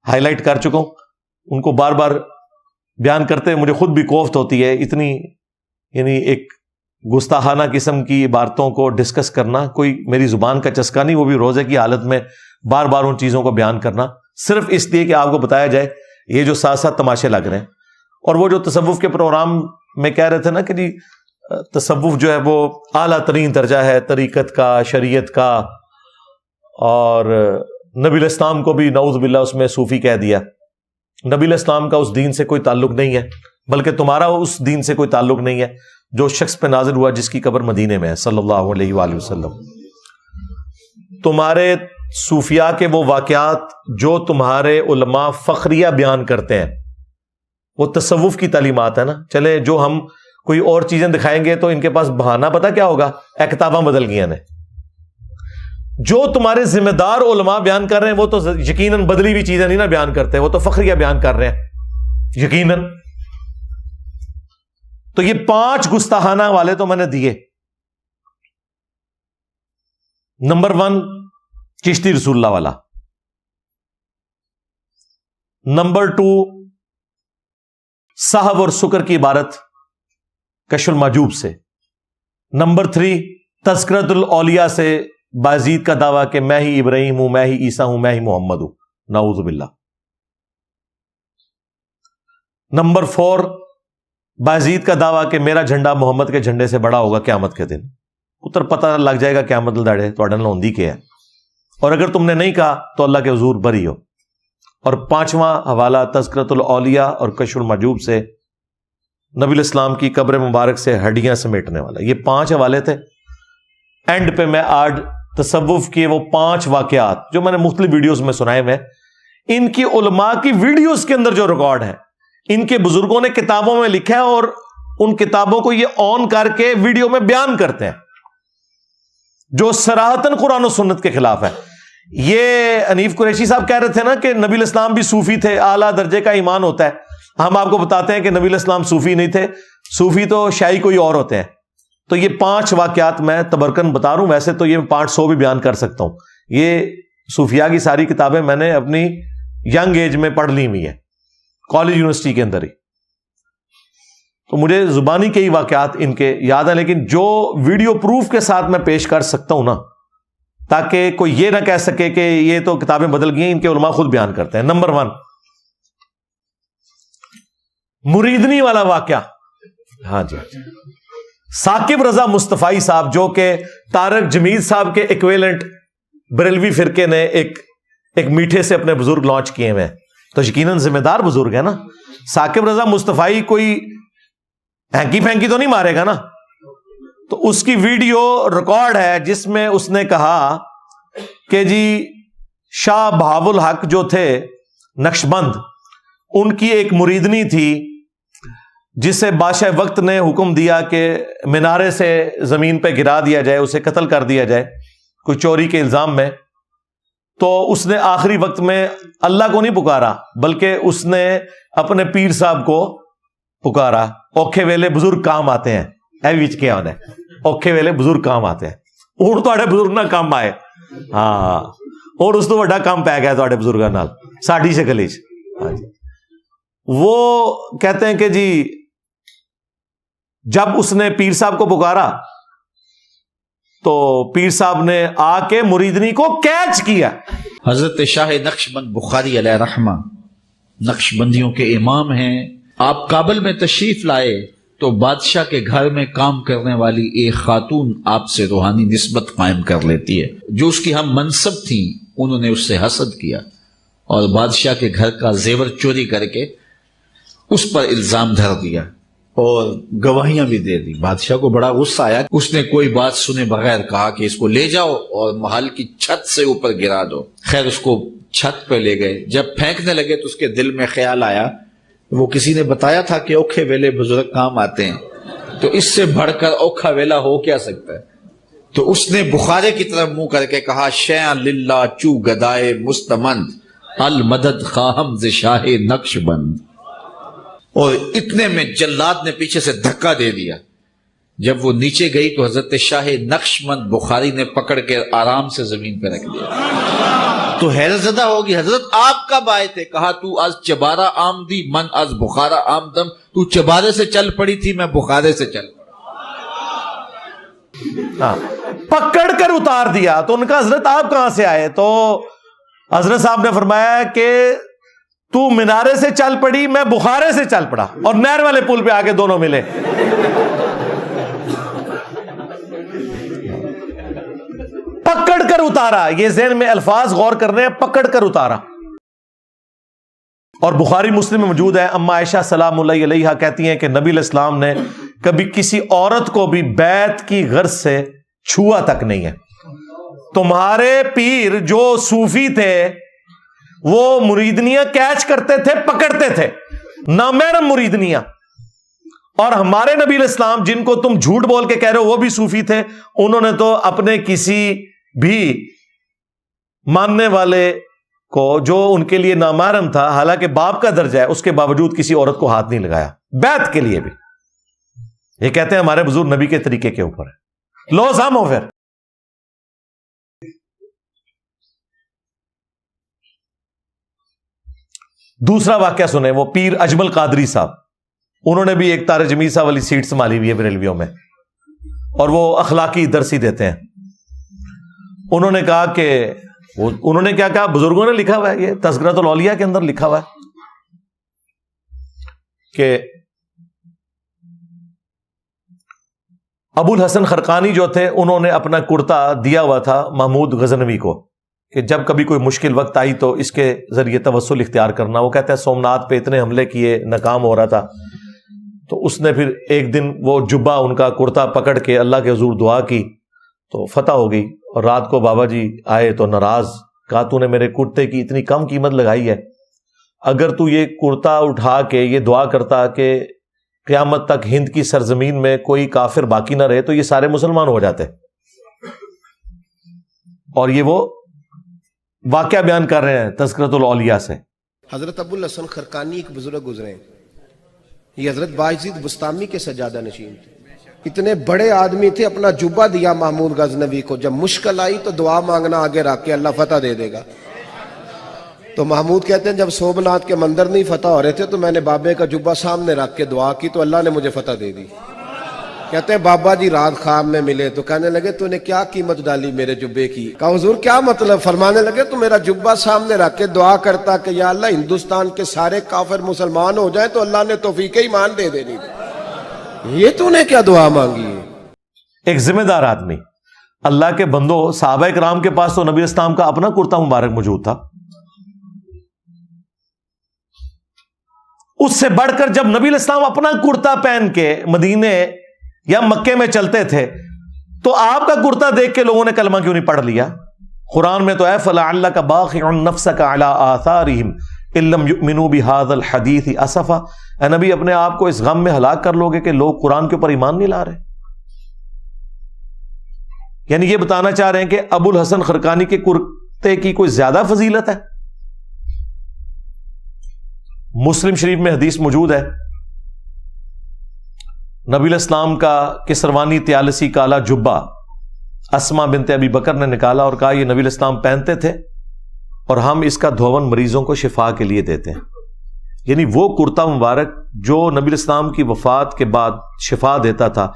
ہائی لائٹ کر چکا ہوں. ان کو بار بار بیان کرتے مجھے خود بھی کوفت ہوتی ہے. اتنی یعنی ایک گستاخانہ قسم کی عبارتوں کو ڈسکس کرنا کوئی میری زبان کا چسکا نہیں, وہ بھی روزے کی حالت میں بار بار ان چیزوں کو بیان کرنا صرف اس لیے کہ آپ کو بتایا جائے یہ جو ساتھ ساتھ تماشے لگ رہے ہیں. اور وہ جو تصوف کے پروگرام میں کہہ رہے تھے نا کہ جی تصوف جو ہے وہ اعلیٰ ترین درجہ ہے طریقت کا, شریعت کا, اور نبی الاسلام کو بھی نعوذ باللہ اس میں صوفی کہہ دیا. نبی الاسلام کا اس دین سے کوئی تعلق نہیں ہے, بلکہ تمہارا اس دین سے کوئی تعلق نہیں ہے جو شخص پہ نازل ہوا جس کی قبر مدینے میں ہے صلی اللہ علیہ وآلہ وسلم. تمہارے صوفیاء کے وہ واقعات جو تمہارے علماء فخریہ بیان کرتے ہیں وہ تصوف کی تعلیمات ہے نا. چلے جو ہم کوئی اور چیزیں دکھائیں گے تو ان کے پاس بہانہ پتہ کیا ہوگا, کتاباں بدل گئی ہیں. جو تمہارے ذمہ دار علماء بیان کر رہے ہیں وہ تو یقیناً بدلی ہوئی چیزیں نہیں نا بیان کرتے, وہ تو فخریہ بیان کر رہے ہیں یقیناً. تو یہ 5 گستاخانہ والے تو میں نے دیے. نمبر 1 چشتی رسول اللہ والا. نمبر 2 صحب اور سکر کی عبارت کشف المحجوب سے. نمبر 3 تذکرۃ الاولیاء سے بازید کا دعویٰ کہ میں ہی ابراہیم ہوں, میں ہی عیسیٰ ہوں, میں ہی محمد ہوں, نعوذ باللہ. نمبر 4 بازید کا دعویٰ کہ میرا جھنڈا محمد کے جھنڈے سے بڑا ہوگا قیامت کے دن. اتر پتہ لگ جائے گا قیامت لڑے تو اڈن ہوندی کے ہے, اور اگر تم نے نہیں کہا تو اللہ کے حضور بری ہو. اور 5واں حوالہ تذکرۃ الاولیاء اور کشف المحجوب سے نبی الاسلام کی قبر مبارک سے ہڈیاں سمیٹنے والا. یہ 5 حوالے تھے. اینڈ پہ میں آج تصوف کے وہ 5 واقعات جو میں نے مختلف ویڈیوز میں سنائے ہوئے, ان کی علماء کی ویڈیوز کے اندر جو ریکارڈ ہے, ان کے بزرگوں نے کتابوں میں لکھا ہے اور ان کتابوں کو یہ آن کر کے ویڈیو میں بیان کرتے ہیں, جو صراحتاً قرآن و سنت کے خلاف ہے. یہ حنیف قریشی صاحب کہہ رہے تھے نا کہ نبی الاسلام بھی صوفی تھے, اعلیٰ درجے کا ایمان ہوتا ہے. ہم آپ کو بتاتے ہیں کہ نبی الاسلام صوفی نہیں تھے, صوفی تو شاہی کوئی اور ہوتے ہیں. تو یہ 5 واقعات میں تبرکن بتا رہا ہوں. ویسے تو یہ 500 بھی بیان کر سکتا ہوں. یہ صوفیاء کی ساری کتابیں میں نے اپنی ینگ ایج میں پڑھ لی ہوئی ہیں, کالج یونیورسٹی کے اندر ہی. تو مجھے زبانی کے ہی واقعات ان کے یاد ہیں, لیکن جو ویڈیو پروف کے ساتھ میں پیش کر سکتا ہوں نا, تاکہ کوئی یہ نہ کہہ سکے کہ یہ تو کتابیں بدل گئی ہیں, ان کے علماء خود بیان کرتے ہیں. نمبر 1 مریدنی والا واقعہ. ہاں جی, ثاقب رضا مصطفی صاحب جو کہ طارق جمیل صاحب کے ایکویلنٹ بریلوی فرقے نے ایک میٹھے سے اپنے بزرگ لانچ کیے ہوئے, تو یقیناً ذمہ دار بزرگ ہے نا. ثاقب رضا مصطفی کوئی ہینکی پھینکی تو نہیں مارے گا نا. تو اس کی ویڈیو ریکارڈ ہے جس میں اس نے کہا کہ جی شاہ بہاو الحق جو تھے نقشبند, ان کی ایک مریدنی تھی جسے بادشاہ وقت نے حکم دیا کہ مینارے سے زمین پہ گرا دیا جائے, اسے قتل کر دیا جائے کوئی چوری کے الزام میں. تو اس نے آخری وقت میں اللہ کو نہیں پکارا, بلکہ اس نے اپنے پیر صاحب کو پکارا. اوکھے ویلے بزرگ کام آتے ہیں, اے وچ کیا ہونا ہے, اوکھے ویلے بزرگ کام آتے ہیں. ہوں تو بزرگ نہ کام آئے, ہاں, اور اس تو بڑا کام پی گیا تو بزرگوں نال ساڈی شکل چ. ہاں جی, وہ کہتے ہیں کہ جی جب اس نے پیر صاحب کو پکارا تو پیر صاحب نے آ کے مریدنی کو کیچ کیا. حضرت شاہ نقشبند بخاری علیہ رحمہ نقشبندیوں کے امام ہیں. آپ کابل میں تشریف لائے تو بادشاہ کے گھر میں کام کرنے والی ایک خاتون آپ سے روحانی نسبت قائم کر لیتی ہے. جو اس کی ہم منصب تھیں انہوں نے اس سے حسد کیا اور بادشاہ کے گھر کا زیور چوری کر کے اس پر الزام دھر دیا اور گواہیاں بھی دے دی. بادشاہ کو بڑا غصہ آیا. اس نے کوئی بات سنے بغیر کہا کہ اس کو لے جاؤ اور محل کی چھت سے اوپر گرا دو. خیر اس کو چھت پہ لے گئے. جب پھینکنے لگے تو اس کے دل میں خیال آیا وہ کسی نے بتایا تھا کہ اوکھے ویلے بزرگ کام آتے ہیں, تو اس سے بڑھ کر اوکھا ویلا ہو کیا سکتا ہے. تو اس نے بخارے کی طرف منہ کر کے کہا شیئا للہ چو گدائے مستمند المدد خواہم ز شاہ نقش بند. اور اتنے میں جلاد نے پیچھے سے دھکا دے دیا. جب وہ نیچے گئی تو حضرت شاہ نقش بند بخاری نے پکڑ کے آرام سے زمین پہ رکھ دیا. تو حیرت زدہ ہوگی حضرت آپ کب آئے تھے؟ کہا تو از چبارہ آمدی من از بخارا آمدم. تو چبارے سے چل پڑی تھی میں بخارے سے چل پکڑ کر اتار دیا. تو ان کا حضرت آپ کہاں سے آئے؟ تو حضرت صاحب نے فرمایا کہ تو مینارے سے چل پڑی میں بخارے سے چل پڑا اور نہر والے پل پہ آگے دونوں ملے. پکڑ کر اتارا. یہ ذہن میں الفاظ غور کرنے ہیں. پکڑ کر اتارا. اور بخاری مسلم میں موجود ہے اما عائشہ سلام اللہ علیہا کہتی ہیں کہ نبی علیہ السلام نے کبھی کسی عورت کو بھی بیت کی غرض سے چھوا تک نہیں ہے. تمہارے پیر جو صوفی تھے وہ مریدنیاں کیچ کرتے تھے, پکڑتے تھے, نامحرم مریدنیاں. اور ہمارے نبی علیہ السلام جن کو تم جھوٹ بول کے کہہ رہے ہو وہ بھی صوفی تھے. انہوں نے تو اپنے کسی بھی ماننے والے کو جو ان کے لیے نامحرم تھا, حالانکہ باپ کا درجہ ہے, اس کے باوجود کسی عورت کو ہاتھ نہیں لگایا بیعت کے لیے بھی. یہ کہتے ہیں ہمارے بزرگ نبی کے طریقے کے اوپر ہے. لو سامو پھر دوسرا واقعہ سنیں. وہ پیر اجمل قادری صاحب, انہوں نے بھی ایک تار جمیل صاحب والی سیٹ سنبھالی ہوئی ہے بریلویوں میں, اور وہ اخلاقی درسی دیتے ہیں. انہوں نے کہا کہ انہوں نے کیا کہا, بزرگوں نے لکھا ہوا ہے, یہ تذکرۃ الاولیاء کے اندر لکھا ہوا ہے کہ ابو الحسن خرقانی جو تھے انہوں نے اپنا کرتا دیا ہوا تھا محمود غزنوی کو کہ جب کبھی کوئی مشکل وقت آئی تو اس کے ذریعے توسل اختیار کرنا. وہ کہتا ہے سومناتھ پہ اتنے حملے کیے, ناکام ہو رہا تھا, تو اس نے پھر ایک دن وہ جبہ ان کا کرتا پکڑ کے اللہ کے حضور دعا کی تو فتح ہو گئی. اور رات کو بابا جی آئے تو ناراض, کہا تو نے میرے کرتے کی اتنی کم قیمت لگائی ہے, اگر تو یہ کرتا اٹھا کے یہ دعا کرتا کہ قیامت تک ہند کی سرزمین میں کوئی کافر باقی نہ رہے تو یہ سارے مسلمان ہو جاتے. اور یہ وہ واقعہ بیان کر رہے ہیں تذکرۃ الاولیاء سے. حضرت ابو الحسن خرقانی ایک بزرگ گزرے ہیں, یہ حضرت باعزید بستامی کے سجادہ نشین تھے. اتنے بڑے آدمی تھے, اپنا جبہ دیا محمود غزنوی کو, جب مشکل آئی تو دعا مانگنا آگے رکھ کے اللہ فتح دے دے گا. تو محمود کہتے ہیں جب سومناتھ کے مندر نہیں فتح ہو رہے تھے تو میں نے بابے کا جبہ سامنے رکھ کے دعا کی تو اللہ نے مجھے فتح دے دی. کہتے ہیں بابا جی رات خواب میں ملے تو کہنے لگے تو نے کیا قیمت ڈالی میرے جبے کی؟ کہا حضور کیا مطلب؟ فرمانے لگے تو میرا جبہ سامنے رکھ کے دعا کرتا کہ یا اللہ ہندوستان کے سارے کافر مسلمان ہو جائیں تو اللہ نے توفیق ایمان دے دینی. یہ تو نے کیا دعا مانگی ہے؟ ایک ذمہ دار آدمی, اللہ کے بندوں, صحابہ کرام کے پاس تو نبی اسلام کا اپنا کرتا مبارک موجود تھا. اس سے بڑھ کر جب نبی الاسلام اپنا کرتا پہن کے مدینے یا مکے میں چلتے تھے تو آپ کا کرتا دیکھ کے لوگوں نے کلمہ کیوں نہیں پڑھ لیا؟ قرآن میں تو ہے فَلَعَلَّكَ بَاخِعٌ نَفْسَكَ عَلَىٰ آثَارِهِمْ إِن لَّمْ يُؤْمِنُوا بِهَٰذَا الْحَدِيثِ أَسَفًا. اے نبی اپنے آپ کو اس غم میں ہلاک کر لو گے کہ لوگ قرآن کے اوپر ایمان نہیں لا رہے. یعنی یہ بتانا چاہ رہے ہیں کہ ابو الحسن خرقانی کے کرتے کی کوئی زیادہ فضیلت ہے. مسلم شریف میں حدیث موجود ہے, نبی علیہ السلام کا کسروانی تیالسی کالا جبہ اسما بنت ابی بکر نے نکالا اور کہا یہ نبی علیہ السلام پہنتے تھے اور ہم اس کا دھون مریضوں کو شفا کے لیے دیتے ہیں. یعنی وہ کرتا مبارک جو نبی علیہ السلام کی وفات کے بعد شفا دیتا تھا.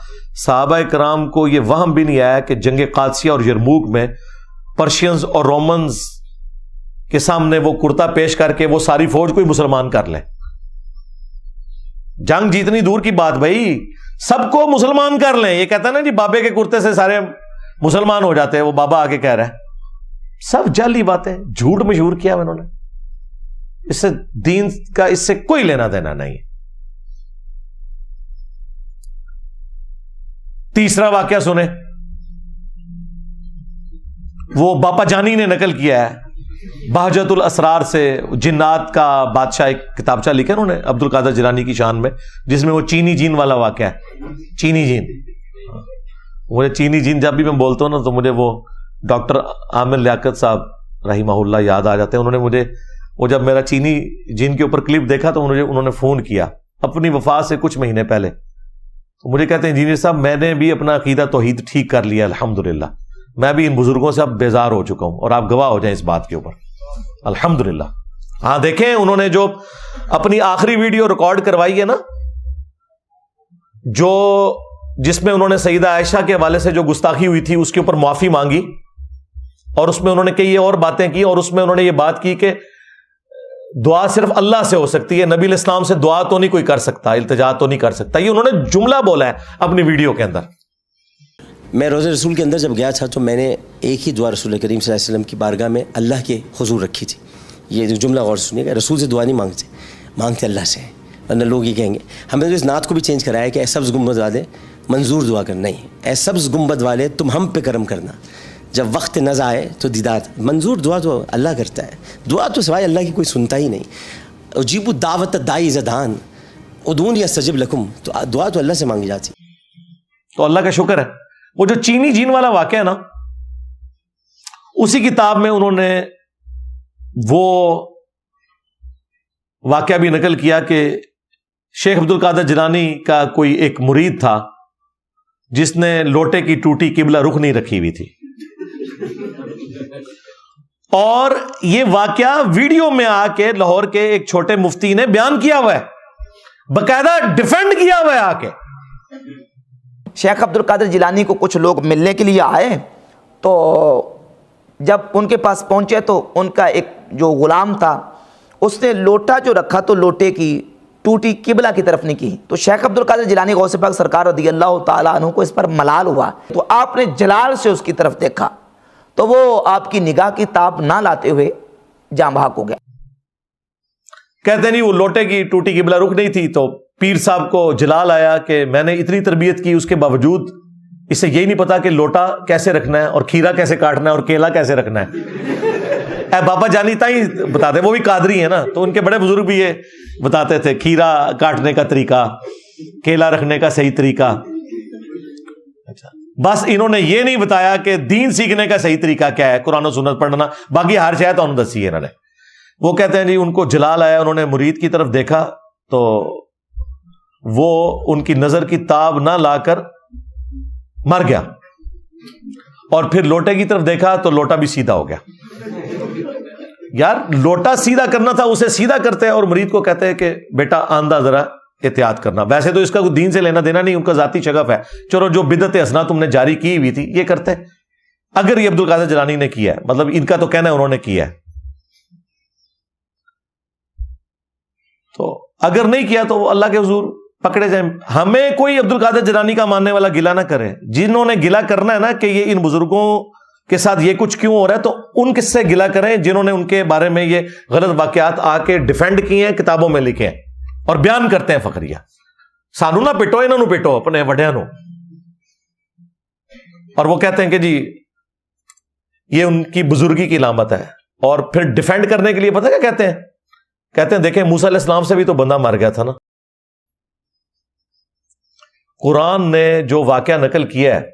صحابہ کرام کو یہ وہم بھی نہیں آیا کہ جنگ قادسیہ اور یرموک میں پرشینز اور رومنز کے سامنے وہ کرتا پیش کر کے وہ ساری فوج کو ہی مسلمان کر لے. جنگ جیتنی دور کی بات بھائی، سب کو مسلمان کر لیں. یہ کہتا ہے نا جی بابے کے کرتے سے سارے مسلمان ہو جاتے ہیں، وہ بابا آگے کہہ رہا ہے. سب جعلی باتیں، جھوٹ مشہور کیا انہوں نے. اس سے دین کا اس سے کوئی لینا دینا نہیں. تیسرا واقعہ سنیں، وہ باپا جانی نے نقل کیا ہے بہجت الاسرار سے. جنات کا بادشاہ ایک کتابچہ لکھا انہوں نے عبد القادر جیلانی کی شان میں، جس میں وہ چینی جین والا واقعہ ہے. چینی جین، مجھے چینی جین جب بھی میں بولتا ہوں نا تو مجھے وہ ڈاکٹر عامر لیاقت صاحب رحمہ اللہ یاد آ جاتے ہیں. انہوں نے مجھے وہ جب میرا چینی جین کے اوپر کلپ دیکھا تو انہوں نے فون کیا اپنی وفات سے کچھ مہینے پہلے. تو مجھے کہتے ہیں انجینئر صاحب میں نے بھی اپنا عقیدہ توحید ٹھیک کر لیا الحمدللہ، میں بھی ان بزرگوں سے اب بیزار ہو چکا ہوں، اور آپ گواہ ہو جائیں اس بات کے اوپر الحمدللہ. ہاں دیکھیں انہوں نے جو اپنی آخری ویڈیو ریکارڈ کروائی ہے نا، جو جس میں انہوں نے سیدہ عائشہ کے حوالے سے جو گستاخی ہوئی تھی اس کے اوپر معافی مانگی، اور اس میں انہوں نے کئی اور باتیں کی، اور اس میں انہوں نے یہ بات کی کہ دعا صرف اللہ سے ہو سکتی ہے، نبی علیہ السلام سے دعا تو نہیں کوئی کر سکتا، التجا تو نہیں کر سکتا. یہ انہوں نے جملہ بولا ہے اپنی ویڈیو کے اندر. میں روزہ رسول کے اندر جب گیا تھا تو میں نے ایک ہی دعا رسول کریم صلی اللہ علیہ وسلم کی بارگاہ میں اللہ کے حضور رکھی تھی. یہ جو جملہ غور سے سنیے گا، رسول سے دعا نہیں مانگتے اللہ سے، ورنہ لوگ یہ کہیں گے. ہمیں تو اس نعت کو بھی چینج کرایا کہ اے سبز گنبد والے منظور دعا کرنا، نہیں، اے سبز گنبد والے تم ہم پہ کرم کرنا، جب وقت نظر آئے تو دیدار. منظور دعا تو اللہ کرتا ہے، دعا تو سوائے اللہ کی کوئی سنتا ہی نہیں. اجیب الدعوت الداعی اذا دعان ادعونی استجب لکم، تو دعا تو اللہ سے مانگی جاتی. تو اللہ کا شکر ہے. وہ جو چینی جین والا واقعہ ہے نا، اسی کتاب میں انہوں نے وہ واقعہ بھی نقل کیا کہ شیخ عبد القادر جیلانی کا کوئی ایک مرید تھا جس نے لوٹے کی ٹوٹی قبلہ رخ نہیں رکھی ہوئی تھی، اور یہ واقعہ ویڈیو میں آ کے لاہور کے ایک چھوٹے مفتی نے بیان کیا ہوا ہے، باقاعدہ ڈیفینڈ کیا ہوا ہے آ کے. شیخ عبد القادر جیلانی کو کچھ لوگ ملنے کے لیے آئے، تو جب ان کے پاس پہنچے تو ان کا ایک جو غلام تھا اس نے لوٹا جو رکھا تو لوٹے کی ٹوٹی قبلہ کی طرف نہیں کی. تو شیخ عبد القادر جیلانی غوث پاک سرکار رضی اللہ تعالیٰ عنہ کو اس پر ملال ہوا، تو آپ نے جلال سے اس کی طرف دیکھا تو وہ آپ کی نگاہ کی تاب نہ لاتے ہوئے جاں بحق ہو گیا. کہتے نہیں وہ لوٹے کی ٹوٹی قبلہ رخ نہیں تھی، تو پیر صاحب کو جلال آیا کہ میں نے اتنی تربیت کی، اس کے باوجود اسے یہی نہیں پتا کہ لوٹا کیسے رکھنا ہے اور کھیرا کیسے کاٹنا ہے اور کیلا کیسے رکھنا ہے. اے بابا جانی تائی بتاتے، وہ بھی قادری ہیں نا، تو ان کے بڑے بزرگ بھی یہ بتاتے تھے کھیرا کاٹنے کا طریقہ، کیلا رکھنے کا صحیح طریقہ. اچھا، بس انہوں نے یہ نہیں بتایا کہ دین سیکھنے کا صحیح طریقہ کیا ہے، قرآن و سنت پڑھنا، باقی ہر شاید انہوں نے دسی ہے انہوں نے. وہ کہتے ہیں جی ان کو جلال آیا، انہوں نے مرید کی طرف دیکھا تو وہ ان کی نظر کی تاب نہ لا کر مر گیا، اور پھر لوٹے کی طرف دیکھا تو لوٹا بھی سیدھا ہو گیا. یار لوٹا سیدھا کرنا تھا، اسے سیدھا کرتے ہیں، اور مرید کو کہتے ہیں کہ بیٹا آندھا ذرا احتیاط کرنا. ویسے تو اس کا کوئی دین سے لینا دینا نہیں، ان کا ذاتی شغف ہے، چلو جو بدعت حسنہ تم نے جاری کی ہوئی تھی یہ کرتے. اگر یہ عبد القادر جیلانی نے کیا ہے، مطلب ان کا تو کہنا ہے انہوں نے کیا ہے، تو اگر نہیں کیا تو وہ اللہ کے حضور پکڑے جائیں. ہمیں کوئی عبد القادر جیلانی کا ماننے والا گلا نہ کرے. جنہوں نے گلا کرنا ہے نا کہ یہ ان بزرگوں کے ساتھ یہ کچھ کیوں ہو رہا ہے، تو ان کس سے گلا کریں جنہوں نے ان کے بارے میں یہ غلط واقعات آ کے ڈیفینڈ کیے ہیں، کتابوں میں لکھے ہیں اور بیان کرتے ہیں فخریہ. سانو نہ پٹو، انہوں نے پٹو اپنے وڈیاں نو. اور وہ کہتے ہیں کہ جی یہ ان کی بزرگی کی علامت ہے، اور پھر ڈیفینڈ کرنے کے لیے پتہ کیا کہتے ہیں؟ کہتے ہیں دیکھیں موسیٰ علیہ السلام سے بھی تو بندہ مر گیا تھا نا. قرآن نے جو واقعہ نقل کیا ہے،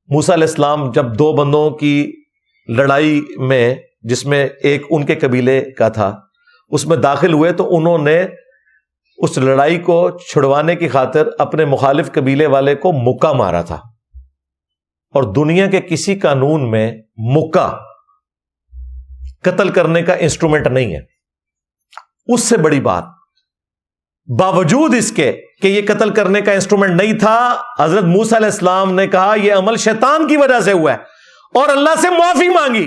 موسیٰ علیہ السلام جب دو بندوں کی لڑائی میں، جس میں ایک ان کے قبیلے کا تھا، اس میں داخل ہوئے تو انہوں نے اس لڑائی کو چھڑوانے کی خاطر اپنے مخالف قبیلے والے کو مکہ مارا تھا. اور دنیا کے کسی قانون میں مکہ قتل کرنے کا انسٹرومنٹ نہیں ہے. اس سے بڑی بات، باوجود اس کے کہ یہ قتل کرنے کا انسٹرومنٹ نہیں تھا، حضرت موسیٰ علیہ السلام نے کہا یہ عمل شیطان کی وجہ سے ہوا ہے، اور اللہ سے معافی مانگی.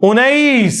19,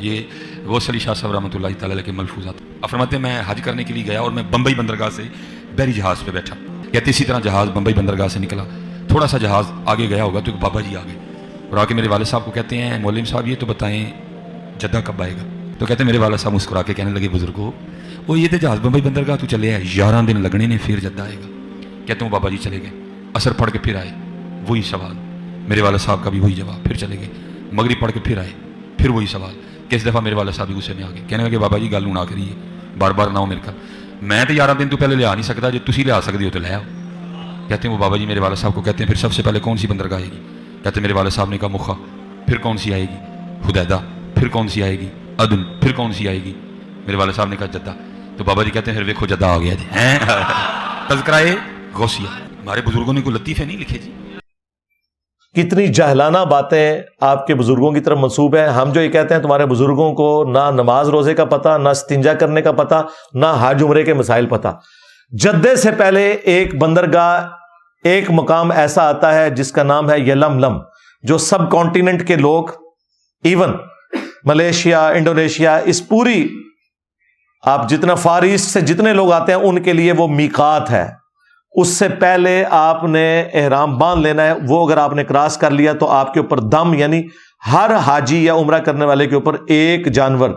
یہ غوث علی شاہ صاحب رحمۃ اللہ تعالی علیہ کے ملفوظات. آپ فرماتے ہیں میں حج کرنے کے لیے گیا اور میں بمبئی بندرگاہ سے بحری جہاز پہ بیٹھا. کہتے اسی طرح جہاز بمبئی بندرگاہ سے نکلا، تھوڑا سا جہاز آگے گیا ہوگا تو ایک بابا جی آ گئے اور آ کے میرے والد صاحب کو کہتے ہیں مولوی صاحب یہ تو بتائیں جدہ کب آئے گا. تو کہتے ہیں میرے والد صاحب مسکرا کے کہنے لگے بزرگو وہ یہ تو جہاز بمبئی بندرگاہ تو چلے آئے 11 دن لگنے نے پھر جدہ آئے گا. کہتے ہیں بابا جی چلے گئے، عصر پڑھ کے پھر آئے، وہی سوال. میرے والد صاحب کا بھی وہی جواب، پھر چلے گئے. مغرب پڑھ کے پھر آئے، پھر وہی سوال. کس دفعہ میرے والد صاحب بھی غصے میں آ گئے، کہنے لگے بابا جی گل نہ کریے، بار بار نہ ہو میرے گھر، میں تو 11 دن تو پہلے لیا نہیں سکتا، جو تسی لیا سکتے ہو تو لے آؤ. کہتے ہیں وہ بابا جی میرے والد صاحب کو کہتے ہیں پھر سب سے پہلے کون سی بندرگاہ آئے گی؟ کہتے ہیں میرے والد صاحب نے کہا مخا. پھر کون سی آئے گی؟ حدیدہ. پھر کون سی آئے گی؟ عدن. پھر کون سی آئے گی؟ میرے والد صاحب نے کہا جدہ. تو بابا جی کہتے ہیں پھر ویکھو جدہ آ گیا جی. تذکرہ غوثیہ. ہمارے بزرگوں نے کوئی لطیفے نہیں لکھے جی. کتنی جاہلانہ باتیں آپ کے بزرگوں کی طرف منسوب ہیں. ہم جو یہ کہتے ہیں تمہارے بزرگوں کو نہ نماز روزے کا پتہ، نہ استنجا کرنے کا پتہ، نہ حج عمرے کے مسائل پتہ. جدے سے پہلے ایک بندرگاہ، ایک مقام ایسا آتا ہے جس کا نام ہے یلملم، جو سب کانٹیننٹ کے لوگ، ایون ملیشیا، انڈونیشیا، اس پوری آپ جتنا فار ایسٹ سے جتنے لوگ آتے ہیں ان کے لیے وہ میقات ہے. اس سے پہلے آپ نے احرام باندھ لینا ہے. وہ اگر آپ نے کراس کر لیا تو آپ کے اوپر دم، یعنی ہر حاجی یا عمرہ کرنے والے کے اوپر ایک جانور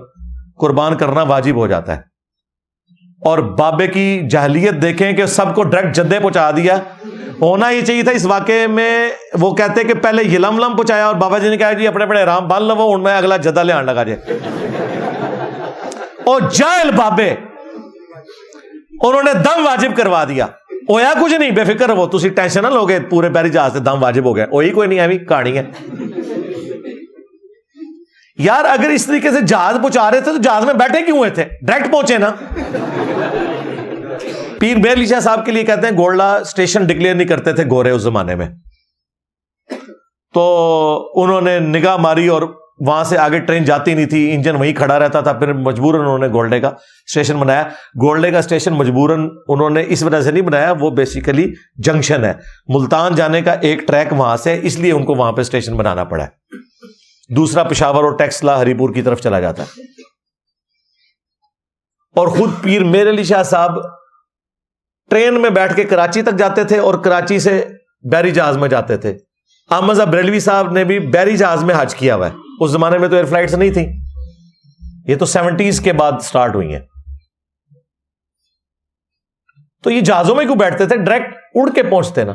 قربان کرنا واجب ہو جاتا ہے. اور بابے کی جاہلیت دیکھیں کہ سب کو ڈائریکٹ جدے پہنچا دیا. ہونا ہی چاہیے تھا اس واقعے میں. وہ کہتے کہ پہلے یلملم پہنچایا اور بابا جی نے کہا جی اپنے اپنے احرام باندھ لو، ان میں اگلا جدہ لے آن لگا جائے. اور جاہل بابے انہوں نے دم واجب کروا دیا. ہویا کچھ نہیں، بے فکر ہو، تسی ٹینشن نہ لوگے، پورے بحری جہاز سے دم واجب ہو گیا. وہی کوئی نہیں، ایویں کہانی ہے یار. اگر اس طریقے سے جہاز پہنچا رہے تھے تو جہاز میں بیٹھے کیوں ہوئے تھے؟ ڈائریکٹ پہنچے نا. پیر میر علی شاہ صاحب کے لیے کہتے ہیں گولڈا اسٹیشن ڈکلیئر نہیں کرتے تھے گورے اس زمانے میں. تو انہوں نے نگاہ ماری اور وہاں سے آگے ٹرین جاتی نہیں تھی، انجن وہیں کھڑا رہتا تھا. پھر مجبوراً انہوں نے گولڈے کا اسٹیشن بنایا. گولڈے کا اسٹیشن مجبوراً انہوں نے اس وجہ سے نہیں بنایا، وہ بیسیکلی جنکشن ہے، ملتان جانے کا ایک ٹریک وہاں سے، اس لیے ان کو وہاں پہ اسٹیشن بنانا پڑا ہے. دوسرا پشاور اور ٹیکسلا ہری پور کی طرف چلا جاتا ہے. اور خود پیر میر علی شاہ صاحب ٹرین میں بیٹھ کے کراچی تک جاتے تھے اور کراچی سے بحری جہاز میں جاتے تھے. احمد بریلوی صاحب نے بھی بحری جہاز میں حج کیا ہوا ہے. اس زمانے میں تو ایئر فلائٹس نہیں تھیں، یہ تو 70s کے بعد سٹارٹ ہوئی ہیں. تو یہ جہازوں میں کیوں بیٹھتے تھے؟ ڈائریکٹ اڑ کے پہنچتے نا.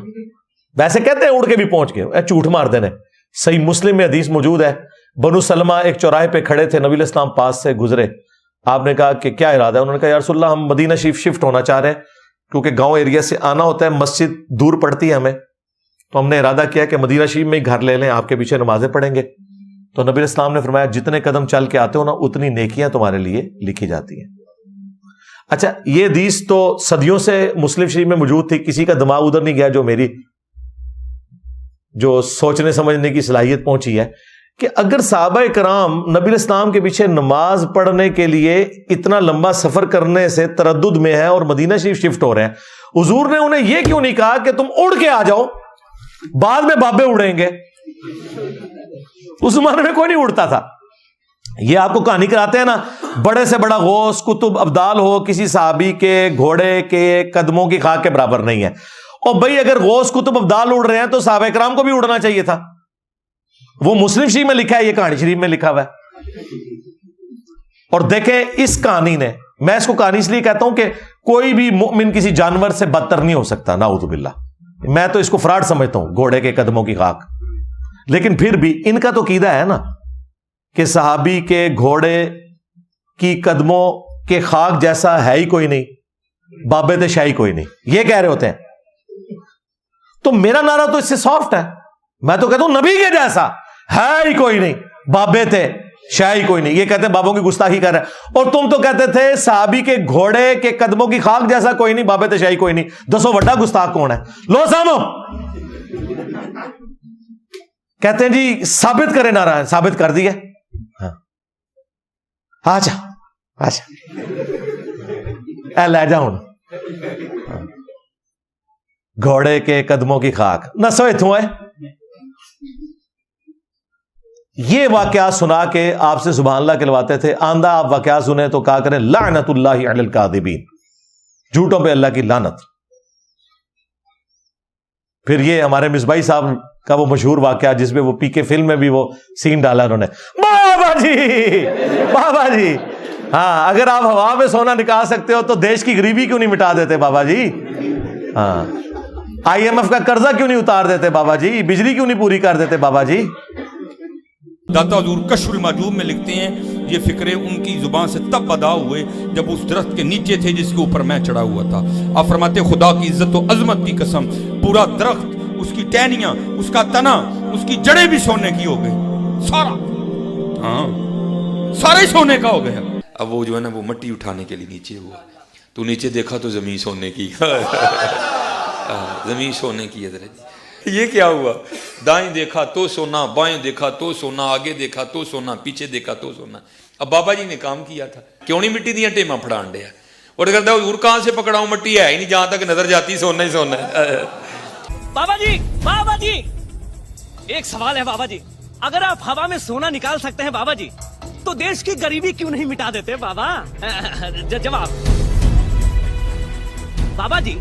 ویسے کہتے ہیں اڑ کے بھی پہنچ گئے، جھوٹ مار دینے. صحیح مسلم میں حدیث موجود ہے، بنو سلمہ ایک چوراہے پہ کھڑے تھے، نبی علیہ السلام پاس سے گزرے. آپ نے کہا کہ کیا ارادہ ہے؟ انہوں نے کہا یا رسول اللہ ہم مدینہ شریف شفٹ ہونا چاہ رہے ہیں کیونکہ گاؤں ایریا سے آنا ہوتا ہے، مسجد دور پڑتی ہے ہمیں، تو ہم نے ارادہ کیا کہ مدینہ شریف میں ہی گھر لے لیں، آپ کے پیچھے نمازیں پڑھیں گے. تو نبی علیہ السلام نے فرمایا جتنے قدم چل کے آتے ہو نا اتنی نیکیاں تمہارے لیے لکھی جاتی ہیں. اچھا یہ حدیث تو صدیوں سے مسلم شریف میں موجود تھی، کسی کا دماغ ادھر نہیں گیا جو میری جو سوچنے سمجھنے کی صلاحیت پہنچی ہے کہ اگر صحابہ کرام نبی علیہ السلام کے پیچھے نماز پڑھنے کے لیے اتنا لمبا سفر کرنے سے تردد میں ہے اور مدینہ شریف شفٹ ہو رہے ہیں، حضور نے انہیں یہ کیوں نہیں کہا کہ تم اڑ کے آ جاؤ، بعد میں بابے اڑیں گے؟ اس زمانے میں کوئی نہیں اڑتا تھا. یہ آپ کو کہانی کراتے ہیں نا، بڑے سے بڑا غوث قطب ابدال ہو کسی صحابی کے گھوڑے کے قدموں کی خاک کے برابر نہیں ہے. اور بھائی اگر غوث قطب ابدال اڑ رہے ہیں تو صحابہ کرام کو بھی اڑنا چاہیے تھا. وہ مسلم شریف میں لکھا ہے، یہ کہانی شریف میں لکھا ہوا ہے. اور دیکھیں اس کہانی نے، میں اس کو کہانی اس لیے کہتا ہوں کہ کوئی بھی مومن کسی جانور سے بدتر نہیں ہو سکتا، نعوذ باللہ. میں تو اس کو فراڈ سمجھتا ہوں، گھوڑے کے قدموں کی خاک. لیکن پھر بھی ان کا تو عقیدہ ہے نا کہ صحابی کے گھوڑے کی قدموں کے خاک جیسا ہے ہی کوئی نہیں، بابے تے شاہی کوئی نہیں، یہ کہہ رہے ہوتے ہیں. تو میرا نعرہ تو اس سے سافٹ ہے، میں تو کہتا ہوں نبی کے جیسا ہے ہی کوئی نہیں، بابے تھے شاہی کوئی نہیں. یہ کہتے ہیں بابوں کی گستاخی کر رہے ہیں. اور تم تو کہتے تھے صحابی کے گھوڑے کے قدموں کی خاک جیسا کوئی نہیں، بابے تے شاہی کوئی نہیں. دسو بڑا گستاخ کون ہے؟ لو سامو کہتے ہیں جی ثابت کرے نعرہ، ثابت کر دیا. آجا اے لے جا ہوں گھوڑے کے قدموں کی خاک نہ سوئے تھو ہے. یہ واقعات سنا کے آپ سے سبحان اللہ کہلواتے تھے. آندہ آپ واقعات سنیں تو کہا کریں لعنت اللہ علی الکاذبین، جھوٹوں پہ اللہ کی لعنت. پھر یہ ہمارے مصباحی صاحب کا وہ مشہور واقعہ جس میں وہ پی کے فلم میں بھی وہ سین ڈالا انہوں نے. بابا جی ہاں، اگر آپ ہوا میں سونا نکال سکتے ہو تو دیش کی غریبی کیوں نہیں مٹا دیتے بابا جی؟ ہاں، IMF کا قرضہ کیوں نہیں اتار دیتے بابا جی؟ بجلی کیوں نہیں پوری کر دیتے بابا جی؟ داتا حضور کشف المعجوب میں لکھتے ہیں یہ فکرے ان کی زبان سے تب ادا ہوئے جب اس درخت کے نیچے تھے جس کے اوپر میں چڑھا ہوا تھا. آپ فرماتے خدا کی عزت و عظمت کی قسم، پورا درخت، اس کی ٹہنیاں، اس کا تنا، اس کی جڑیں بھی سونے کی ہو گئی، سارا، ہاں سارے سونے کا ہو گیا. اب وہ جو ہے نا وہ مٹی اٹھانے کے لیے نیچے ہوا تو نیچے دیکھا تو زمین سونے کی. زمین سونے کی ہے. یہ کیا ہوا؟ دائیں دیکھا تو سونا، بائیں دیکھا تو سونا، آگے دیکھا تو سونا، پیچھے دیکھا تو سونا. اب بابا جی نے کام کیا تھا، کیوں نہیں مٹی دیا ٹیما پھڑان دیا، اور کہتا حضور کہاں سے پکڑاؤں، مٹی ہے ہی نہیں، جہاں تک نظر جاتی سونا ہی سونا ہے. بابا جی ایک سوال ہے بابا جی، اگر آپ ہوا میں سونا نکال سکتے ہیں بابا جی تو دیش کی غریبی کیوں نہیں مٹا دیتے بابا؟ جواب بابا جی،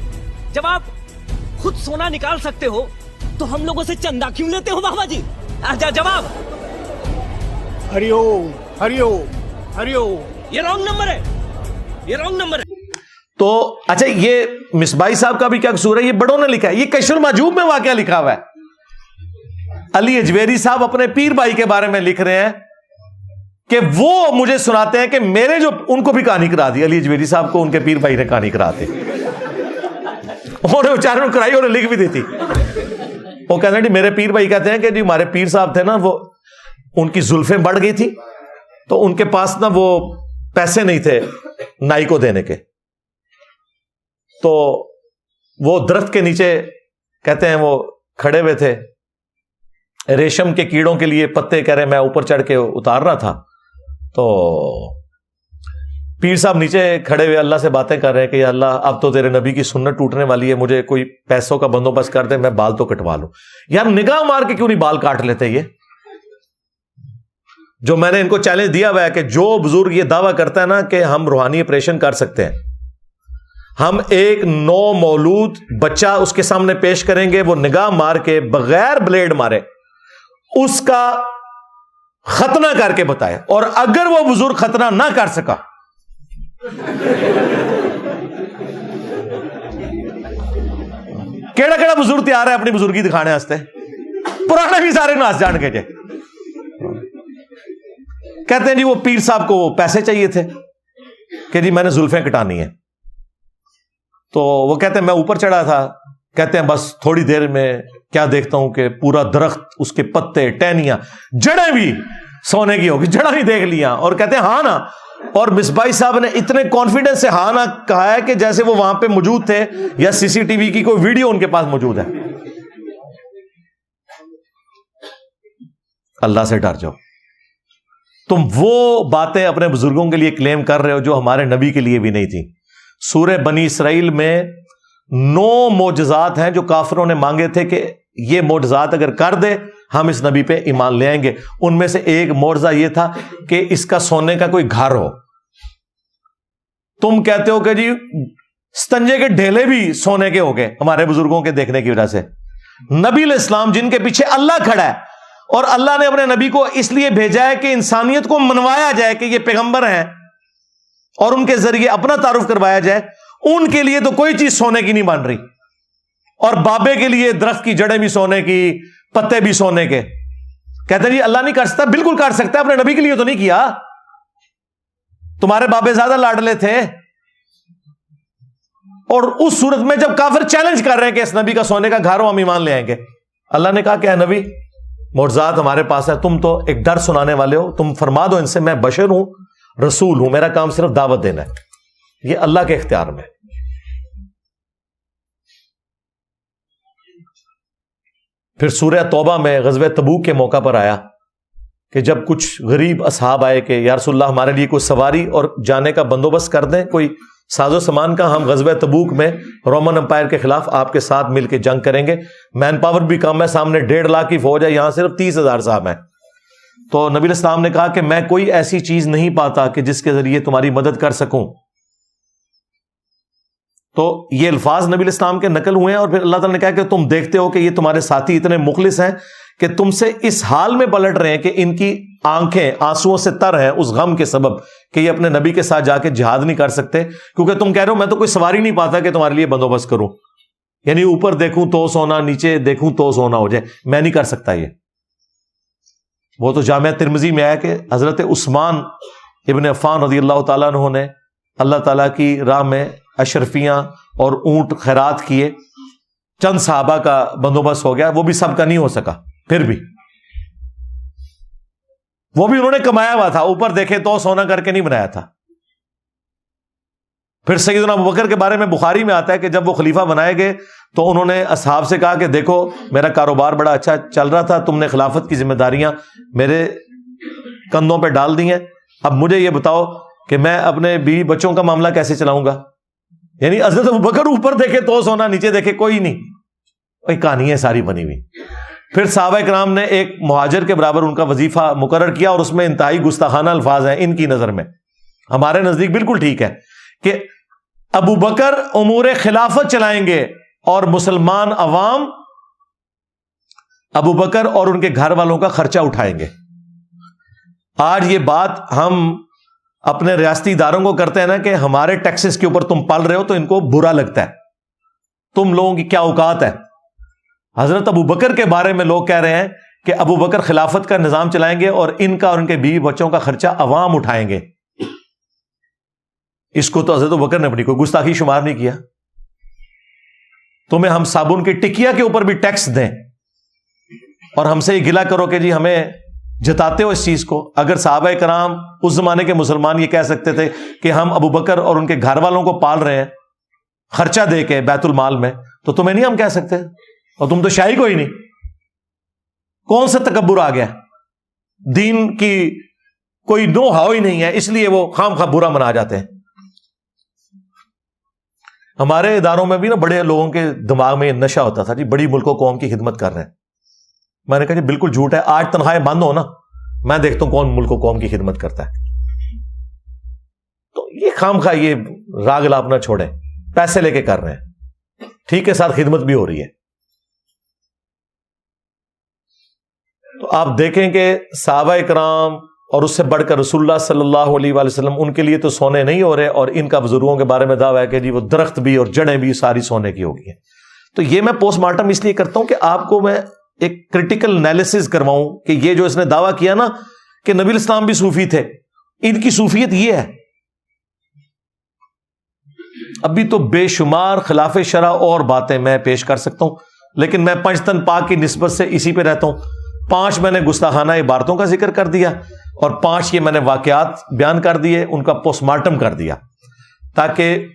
جب آپ خود سونا نکال سکتے ہو تو ہم لوگوں سے چندہ کیوں لیتے ہو بابا جی؟ جواب ہری اوم ہری اوم ہری اوم. یہ رانگ نمبر ہے، یہ رانگ نمبر ہے. تو اچھا یہ مصباحی صاحب کا بھی کیا قصور ہے؟ یہ بڑوں نے لکھا ہے، یہ کشف المعجوب میں واقعہ لکھا ہوا ہے. علی اجویری صاحب اپنے پیر بھائی کے بارے میں لکھ رہے ہیں کہ وہ مجھے سناتے ہیں کہ میرے جو ان کو بھی کہانی کرا دی، علی اجویری صاحب کو ان کے پیر بھائی نے کہانی کراتے، انہوں نے بیچاروں نے کرائی اور لکھ بھی دی تھی. وہ کہتے ہیں جی میرے پیر بھائی کہتے ہیں کہ جی ہمارے پیر صاحب تھے نا، وہ ان کی زلفیں بڑھ گئی تھی تو ان کے پاس نا وہ پیسے نہیں تھے نائی کو دینے کے، تو وہ درخت کے نیچے کہتے ہیں وہ کھڑے ہوئے تھے، ریشم کے کیڑوں کے لیے پتے کہہ رہے میں اوپر چڑھ کے اتار رہا تھا، تو پیر صاحب نیچے کھڑے ہوئے اللہ سے باتیں کر رہے ہیں کہ یا اللہ اب تو تیرے نبی کی سنت ٹوٹنے والی ہے، مجھے کوئی پیسوں کا بندوبست کر دے، میں بال تو کٹوا لوں. یار نگاہ مار کے کیوں نہیں بال کاٹ لیتے؟ یہ جو میں نے ان کو چیلنج دیا ہوا ہے کہ جو بزرگ یہ دعویٰ کرتا ہے نا کہ ہم روحانی آپریشن کر سکتے ہیں، ہم ایک نو مولود بچہ اس کے سامنے پیش کریں گے، وہ نگاہ مار کے بغیر بلیڈ مارے اس کا ختنہ کر کے بتائے، اور اگر وہ بزرگ ختنہ نہ کر سکا کیڑا کیڑا بزرگ تیار ہے اپنی بزرگی دکھانے واسطے؟ پرانے بھی سارے ناس جان کے جے کہتے ہیں جی وہ پیر صاحب کو پیسے چاہیے تھے کہ جی میں نے زلفیں کٹانی ہیں، تو وہ کہتے ہیں میں اوپر چڑھا تھا، کہتے ہیں بس تھوڑی دیر میں کیا دیکھتا ہوں کہ پورا درخت، اس کے پتے، ٹہنیاں، جڑیں بھی سونے کی ہوگی، جڑیں بھی دیکھ لیا، اور کہتے ہیں ہاں نا. اور مصباحی صاحب نے اتنے کانفیڈنس سے ہاں نا کہا ہے کہ جیسے وہ وہاں پہ موجود تھے یا CCTV کی کوئی ویڈیو ان کے پاس موجود ہے. اللہ سے ڈر جاؤ. تم وہ باتیں اپنے بزرگوں کے لیے کلیم کر رہے ہو جو ہمارے نبی کے لیے بھی نہیں تھی. سورہ بنی اسرائیل میں 9 معجزات ہیں جو کافروں نے مانگے تھے کہ یہ معجزات اگر کر دے ہم اس نبی پہ ایمان لے آئیں گے. ان میں سے ایک معجزہ یہ تھا کہ اس کا سونے کا کوئی گھر ہو. تم کہتے ہو کہ جی ستنجے کے ڈھیلے بھی سونے کے ہو گئے ہمارے بزرگوں کے دیکھنے کی وجہ سے. نبی علیہ السلام جن کے پیچھے اللہ کھڑا ہے، اور اللہ نے اپنے نبی کو اس لیے بھیجا ہے کہ انسانیت کو منوایا جائے کہ یہ پیغمبر ہیں اور ان کے ذریعے اپنا تعارف کروایا جائے، ان کے لیے تو کوئی چیز سونے کی نہیں بن رہی. اور بابے کے لیے درخت کی جڑیں بھی سونے کی، پتے بھی سونے کے. کہتے ہیں جی اللہ نہیں کر سکتا. بالکل کر سکتا ہے، اپنے نبی کے لیے تو نہیں کیا. تمہارے بابے زیادہ لاڈلے تھے. اور اس صورت میں جب کافر چیلنج کر رہے ہیں کہ اس نبی کا سونے کا گھر ہو ہم ایمان لے آئیں گے، اللہ نے کہا کہ اے نبی معجزات ہمارے پاس ہے، تم تو ایک ڈر سنانے والے ہو، تم فرما دو ان سے میں بشر ہوں، رسول ہوں، میرا کام صرف دعوت دینا ہے. یہ اللہ کے اختیار میں. پھر سورہ توبہ میں غزوہ تبوک کے موقع پر آیا کہ جب کچھ غریب اصحاب آئے کہ یا رسول اللہ ہمارے لیے کوئی سواری اور جانے کا بندوبست کر دیں، کوئی ساز و سامان کا، ہم غزوہ تبوک میں رومن امپائر کے خلاف آپ کے ساتھ مل کے جنگ کریں گے، مین پاور بھی کم ہے، سامنے 1.5 لاکھ کی فوج ہے، یہاں صرف 30,000 صاحب ہیں. تو نبی علیہ السلام نے کہا کہ میں کوئی ایسی چیز نہیں پاتا کہ جس کے ذریعے تمہاری مدد کر سکوں. تو یہ الفاظ نبی علیہ السلام کے نقل ہوئے ہیں، اور پھر اللہ تعالیٰ نے کہا کہ تم دیکھتے ہو کہ یہ تمہارے ساتھی اتنے مخلص ہیں کہ تم سے اس حال میں پلٹ رہے ہیں کہ ان کی آنکھیں آنسوؤں سے تر ہیں اس غم کے سبب کہ یہ اپنے نبی کے ساتھ جا کے جہاد نہیں کر سکتے، کیونکہ تم کہہ رہے ہو میں تو کوئی سواری نہیں پاتا کہ تمہارے لیے بندوبست کروں، یعنی اوپر دیکھوں تو سونا، نیچے دیکھوں تو سونا ہو جائے، میں نہیں کر سکتا یہ. وہ تو جامعہ ترمذی میں آیا کہ حضرت عثمان ابن عفان رضی اللہ تعالیٰ عنہ نے اللہ تعالیٰ کی راہ میں اشرفیاں اور اونٹ خیرات کیے، چند صحابہ کا بندوبست ہو گیا، وہ بھی سب کا نہیں ہو سکا، پھر بھی وہ بھی انہوں نے کمایا ہوا تھا، اوپر دیکھے تو سونا کر کے نہیں بنایا تھا. پھر سیدنا ابوبکر کے بارے میں بخاری میں آتا ہے کہ جب وہ خلیفہ بنائے گئے تو انہوں نے اصحاب سے کہا کہ دیکھو میرا کاروبار بڑا اچھا چل رہا تھا، تم نے خلافت کی ذمہ داریاں میرے کندھوں پہ ڈال دی ہیں، اب مجھے یہ بتاؤ کہ میں اپنے بیوی بچوں کا معاملہ کیسے چلاؤں گا. یعنی حضرت ابوبکر اوپر دیکھے تو سونا، نیچے دیکھے کوئی نہیں، کوئی کہانی ہے ساری بنی ہوئی. پھر صحابہ کرام نے ایک مہاجر کے برابر ان کا وظیفہ مقرر کیا، اور اس میں انتہائی گستاخانہ الفاظ ہیں ان کی نظر میں. ہمارے نزدیک بالکل ٹھیک ہے کہ ابو بکر امور خلافت چلائیں گے اور مسلمان عوام ابو بکر اور ان کے گھر والوں کا خرچہ اٹھائیں گے. آج یہ بات ہم اپنے ریاستی اداروں کو کرتے ہیں نا کہ ہمارے ٹیکسز کے اوپر تم پل رہے ہو تو ان کو برا لگتا ہے، تم لوگوں کی کیا اوقات ہے. حضرت ابو بکر کے بارے میں لوگ کہہ رہے ہیں کہ ابو بکر خلافت کا نظام چلائیں گے اور ان کا اور ان کے بیوی بچوں کا خرچہ عوام اٹھائیں گے. اس کو تو حضرت ابو بکر نے اپنی کوئی گستاخی شمار نہیں کیا. تمہیں ہم صابن کی ٹکیا کے اوپر بھی ٹیکس دیں اور ہم سے یہ گلا کرو کہ جی ہمیں جتاتے ہو اس چیز کو. اگر صحابہ کرام اس زمانے کے مسلمان یہ کہہ سکتے تھے کہ ہم ابو بکر اور ان کے گھر والوں کو پال رہے ہیں خرچہ دے کے بیت المال میں، تو تمہیں نہیں ہم کہہ سکتے؟ اور تم تو شاہی کوئی نہیں. کون سا تکبر آ گیا؟ دین کی کوئی نو ہاؤ ہی نہیں ہے، اس لیے وہ خام خواہ برا منا جاتے ہیں. ہمارے اداروں میں بھی نا بڑے لوگوں کے دماغ میں یہ نشہ ہوتا تھا جی بڑی ملک و قوم کی خدمت کر رہے ہیں. میں نے کہا جی بالکل جھوٹ ہے، آج تنخواہیں بند ہو نا میں دیکھتا ہوں کون ملک و قوم کی خدمت کرتا ہے. تو یہ خام خواہ یہ راگ لاپنا چھوڑے، پیسے لے کے کر رہے ہیں، ٹھیک ہے، ساتھ خدمت بھی ہو رہی ہے. تو آپ دیکھیں کہ صحابہ کرام اور اس سے بڑھ کر رسول اللہ صلی اللہ علیہ وآلہ وسلم، ان کے لیے تو سونے نہیں ہو رہے، اور ان کا بزرگوں کے بارے میں دعویٰ ہے کہ جی وہ درخت بھی اور جڑیں بھی ساری سونے کی ہوگی. تو یہ میں پوسٹ مارٹم اس لیے کرتا ہوں کہ آپ کو میں ایک کریٹیکل انالیسس کرواؤں کہ یہ جو اس نے دعویٰ کیا نا کہ نبی الاسلام بھی صوفی تھے، ان کی صوفیت یہ ہے. ابھی تو بے شمار خلاف شرع اور باتیں میں پیش کر سکتا ہوں، لیکن میں پنجتن پاک کی نسبت سے اسی پہ رہتا ہوں. 5 میں نے گستاخانہ عبارتوں کا ذکر کر دیا اور 5 یہ میں نے واقعات بیان کر دیے، ان کا پوسٹ مارٹم کر دیا، تاکہ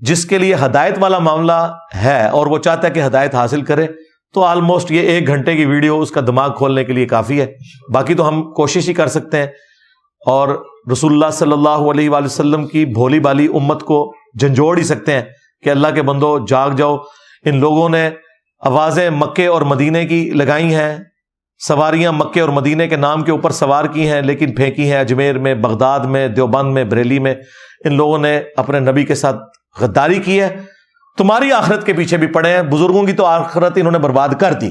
جس کے لیے ہدایت والا معاملہ ہے اور وہ چاہتا ہے کہ ہدایت حاصل کرے تو آلموسٹ یہ 1 گھنٹے کی ویڈیو اس کا دماغ کھولنے کے لیے کافی ہے. باقی تو ہم کوشش ہی کر سکتے ہیں اور رسول اللہ صلی اللہ علیہ وآلہ وسلم کی بھولی بالی امت کو جھنجھوڑ ہی سکتے ہیں کہ اللہ کے بندو جاگ جاؤ. ان لوگوں نے آوازیں مکے اور مدینے کی لگائی ہیں، سواریاں مکے اور مدینے کے نام کے اوپر سوار کی ہیں، لیکن پھینکی ہیں اجمیر میں، بغداد میں، دیوبند میں، بریلی میں. ان لوگوں نے اپنے نبی کے ساتھ غداری کی ہے. تمہاری آخرت کے پیچھے بھی پڑے ہیں. بزرگوں کی تو آخرت انہوں نے برباد کر دی،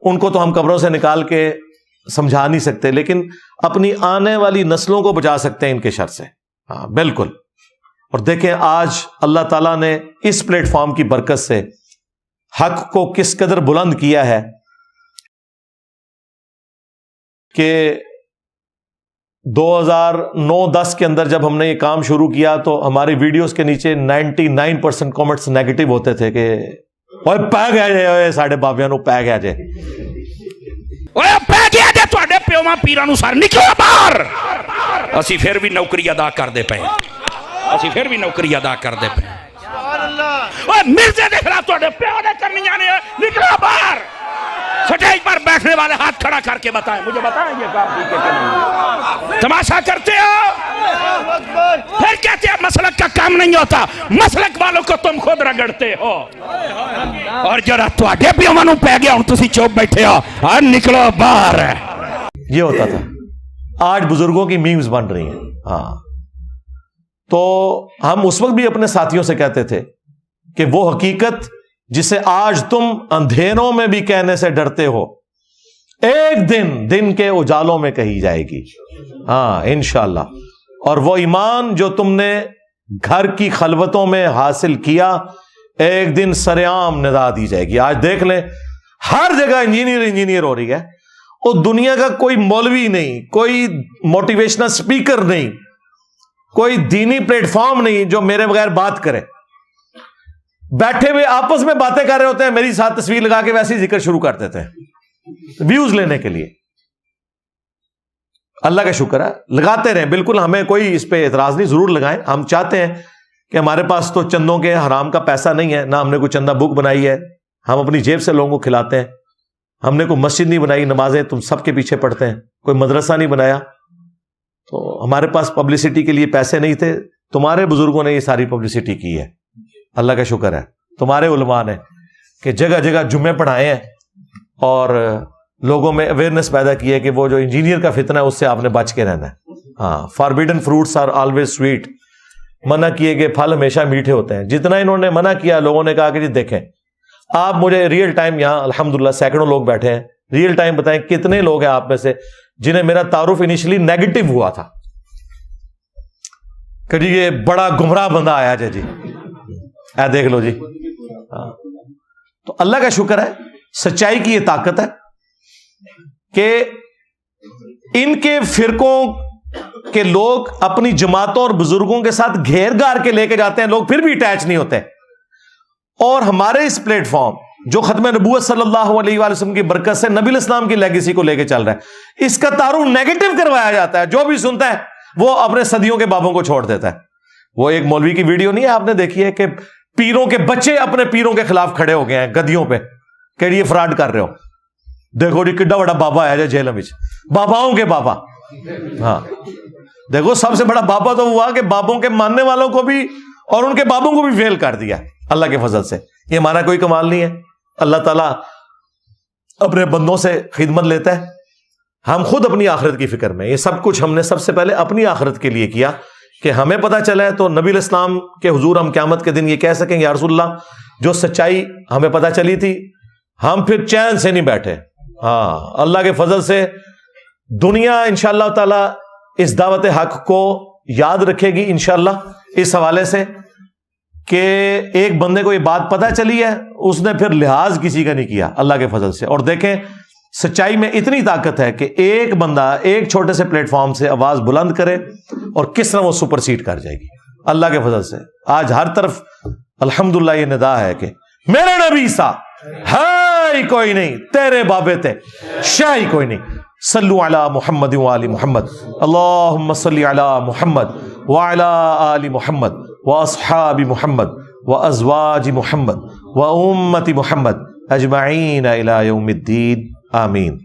ان کو تو ہم قبروں سے نکال کے سمجھا نہیں سکتے، لیکن اپنی آنے والی نسلوں کو بچا سکتے ہیں ان کے شر سے. ہاں بالکل. اور دیکھیں آج اللہ تعالیٰ نے اس پلیٹ فارم کی برکت سے حق کو کس قدر بلند کیا ہے کہ 2009-10 کے اندر جب ہم نے یہ کام شروع کیا تو ہماری ویڈیوز کے نیچے 99% کامنٹس نیگیٹو ہوتے تھے کہ اوے پہ گیا جے ساڈے بابیاں نو پہ گیا جے، اوے پہ گیا جے تواڈے پیواں پیراں نو سر نکلو باہر. اسی پھر بھی نوکری ادا کردے پئے، اسی پھر بھی نوکری ادا کردے پئے. اوے مرزے دے خلاف تواڈے پیو نے کرنیاں نے، نکلو باہر. سٹیج پر بیٹھنے والے ہاتھ کھڑا کر کے بتائیں، مجھے بتائیں یہ کام ٹھیک ہے کہ نہیں؟ تماشا کرتے ہو، پھر کہتے ہیں مسلک کا کام نہیں ہوتا. مسلک والوں کو تم خود رگڑتے ہو، اور جڑا تواڈے پیواں نوں پے گیا ہن تسی چوپ بیٹھے ہو، نکلو باہر. یہ ہوتا تھا. آج بزرگوں کی میمز بن رہی ہیں. ہاں تو ہم اس وقت بھی اپنے ساتھیوں سے کہتے تھے کہ وہ حقیقت جسے آج تم اندھیروں میں بھی کہنے سے ڈرتے ہو ایک دن کے اجالوں میں کہی جائے گی. ہاں انشاءاللہ. اور وہ ایمان جو تم نے گھر کی خلوتوں میں حاصل کیا ایک دن سرعام ندا دی جائے گی. آج دیکھ لیں ہر جگہ انجینئر ہو رہی ہے. اور دنیا کا کوئی مولوی نہیں, کوئی موٹیویشنل سپیکر نہیں, کوئی دینی پلیٹ فارم نہیں جو میرے بغیر بات کرے. بیٹھے ہوئے آپس میں باتیں کر رہے ہوتے ہیں, میری ساتھ تصویر لگا کے ویسے ہی ذکر شروع کر دیتے ہیں ویوز لینے کے لیے. اللہ کا شکر ہے, لگاتے رہیں, بالکل ہمیں کوئی اس پہ اعتراض نہیں, ضرور لگائیں. ہم چاہتے ہیں کہ ہمارے پاس تو چندوں کے حرام کا پیسہ نہیں ہے, نہ ہم نے کوئی چندہ بک بنائی ہے, ہم اپنی جیب سے لوگوں کو کھلاتے ہیں. ہم نے کوئی مسجد نہیں بنائی, نمازیں تم سب کے پیچھے پڑھتے ہیں, کوئی مدرسہ نہیں بنایا, تو ہمارے پاس پبلسٹی کے لیے پیسے نہیں تھے. تمہارے بزرگوں نے یہ ساری پبلسٹی کی ہے, اللہ کا شکر ہے. تمہارے علماء نے کہ جگہ جگہ جمعے پڑھائے ہیں اور لوگوں میں اویئرنیس پیدا کی ہے کہ وہ جو انجینئر کا فتنہ ہے اس سے آپ نے بچ کے رہنا ہے. ہاں, forbidden fruits are always sweet, منع کیے گئے پھل ہمیشہ میٹھے ہوتے ہیں. جتنا انہوں نے منع کیا, لوگوں نے کہا کہ جی دیکھیں آپ مجھے ریئل ٹائم, یہاں الحمدللہ سینکڑوں لوگ بیٹھے ہیں, ریئل ٹائم بتائیں کتنے لوگ ہیں آپ میں سے جنہیں میرا تعارف انیشلی نیگیٹو ہوا تھا کہ جی یہ بڑا گمراہ بندہ آیا جی, اے دیکھ لو جی. تو اللہ کا شکر ہے, سچائی کی یہ طاقت ہے کہ ان کے فرقوں کے لوگ اپنی جماعتوں اور بزرگوں کے ساتھ گھیر گار کے لے کے جاتے ہیں, لوگ پھر بھی اٹیچ نہیں ہوتے. اور ہمارے اس پلیٹ فارم جو ختم نبوت صلی اللہ علیہ وآلہ وسلم کی برکت سے نبی الاسلام کی لیگیسی کو لے کے چل رہا ہے, اس کا تعارف نیگیٹو کروایا جاتا ہے. جو بھی سنتا ہے وہ اپنے صدیوں کے بابوں کو چھوڑ دیتا ہے. وہ ایک مولوی کی ویڈیو نہیں ہے, آپ نے دیکھی ہے کہ پیروں کے بچے اپنے پیروں کے خلاف کھڑے ہو گئے ہیں گدیوں پہ کہ یہ فراڈ کر رہے ہو, دیکھو جی کڈا بڑا بابا آیا جائے جیل میں, باباؤں کے بابا. ہاں دیکھو سب سے بڑا بابا تو ہوا کہ بابوں کے ماننے والوں کو بھی اور ان کے بابوں کو بھی فیل کر دیا اللہ کے فضل سے. یہ ہمارا کوئی کمال نہیں ہے, اللہ تعالیٰ اپنے بندوں سے خدمت لیتا ہے. ہم خود اپنی آخرت کی فکر میں, یہ سب کچھ ہم نے سب سے پہلے اپنی آخرت کے لیے کیا کہ ہمیں پتہ چلا ہے تو نبی الاسلام کے حضور ہم قیامت کے دن یہ کہہ سکیں یا رسول اللہ جو سچائی ہمیں پتہ چلی تھی ہم پھر چین سے نہیں بیٹھے. ہاں اللہ کے فضل سے دنیا انشاءاللہ تعالی اس دعوت حق کو یاد رکھے گی انشاءاللہ, اس حوالے سے کہ ایک بندے کو یہ بات پتہ چلی ہے, اس نے پھر لحاظ کسی کا نہیں کیا اللہ کے فضل سے. اور دیکھیں سچائی میں اتنی طاقت ہے کہ ایک بندہ ایک چھوٹے سے پلیٹ فارم سے آواز بلند کرے اور کس طرح وہ سپر سیڈ کر جائے گی اللہ کے فضل سے. آج ہر طرف الحمدللہ یہ ندا ہے کہ میرے نبی سا ہے ہی کوئی نہیں, تیرے بابے تھے شاہ ہی کوئی نہیں. صلو علی محمد وآل محمد, اللہم صلی علی محمد وعلی آل محمد واصحاب محمد وازواج محمد وامت محمد اجمعین الی یوم الدین, آمین.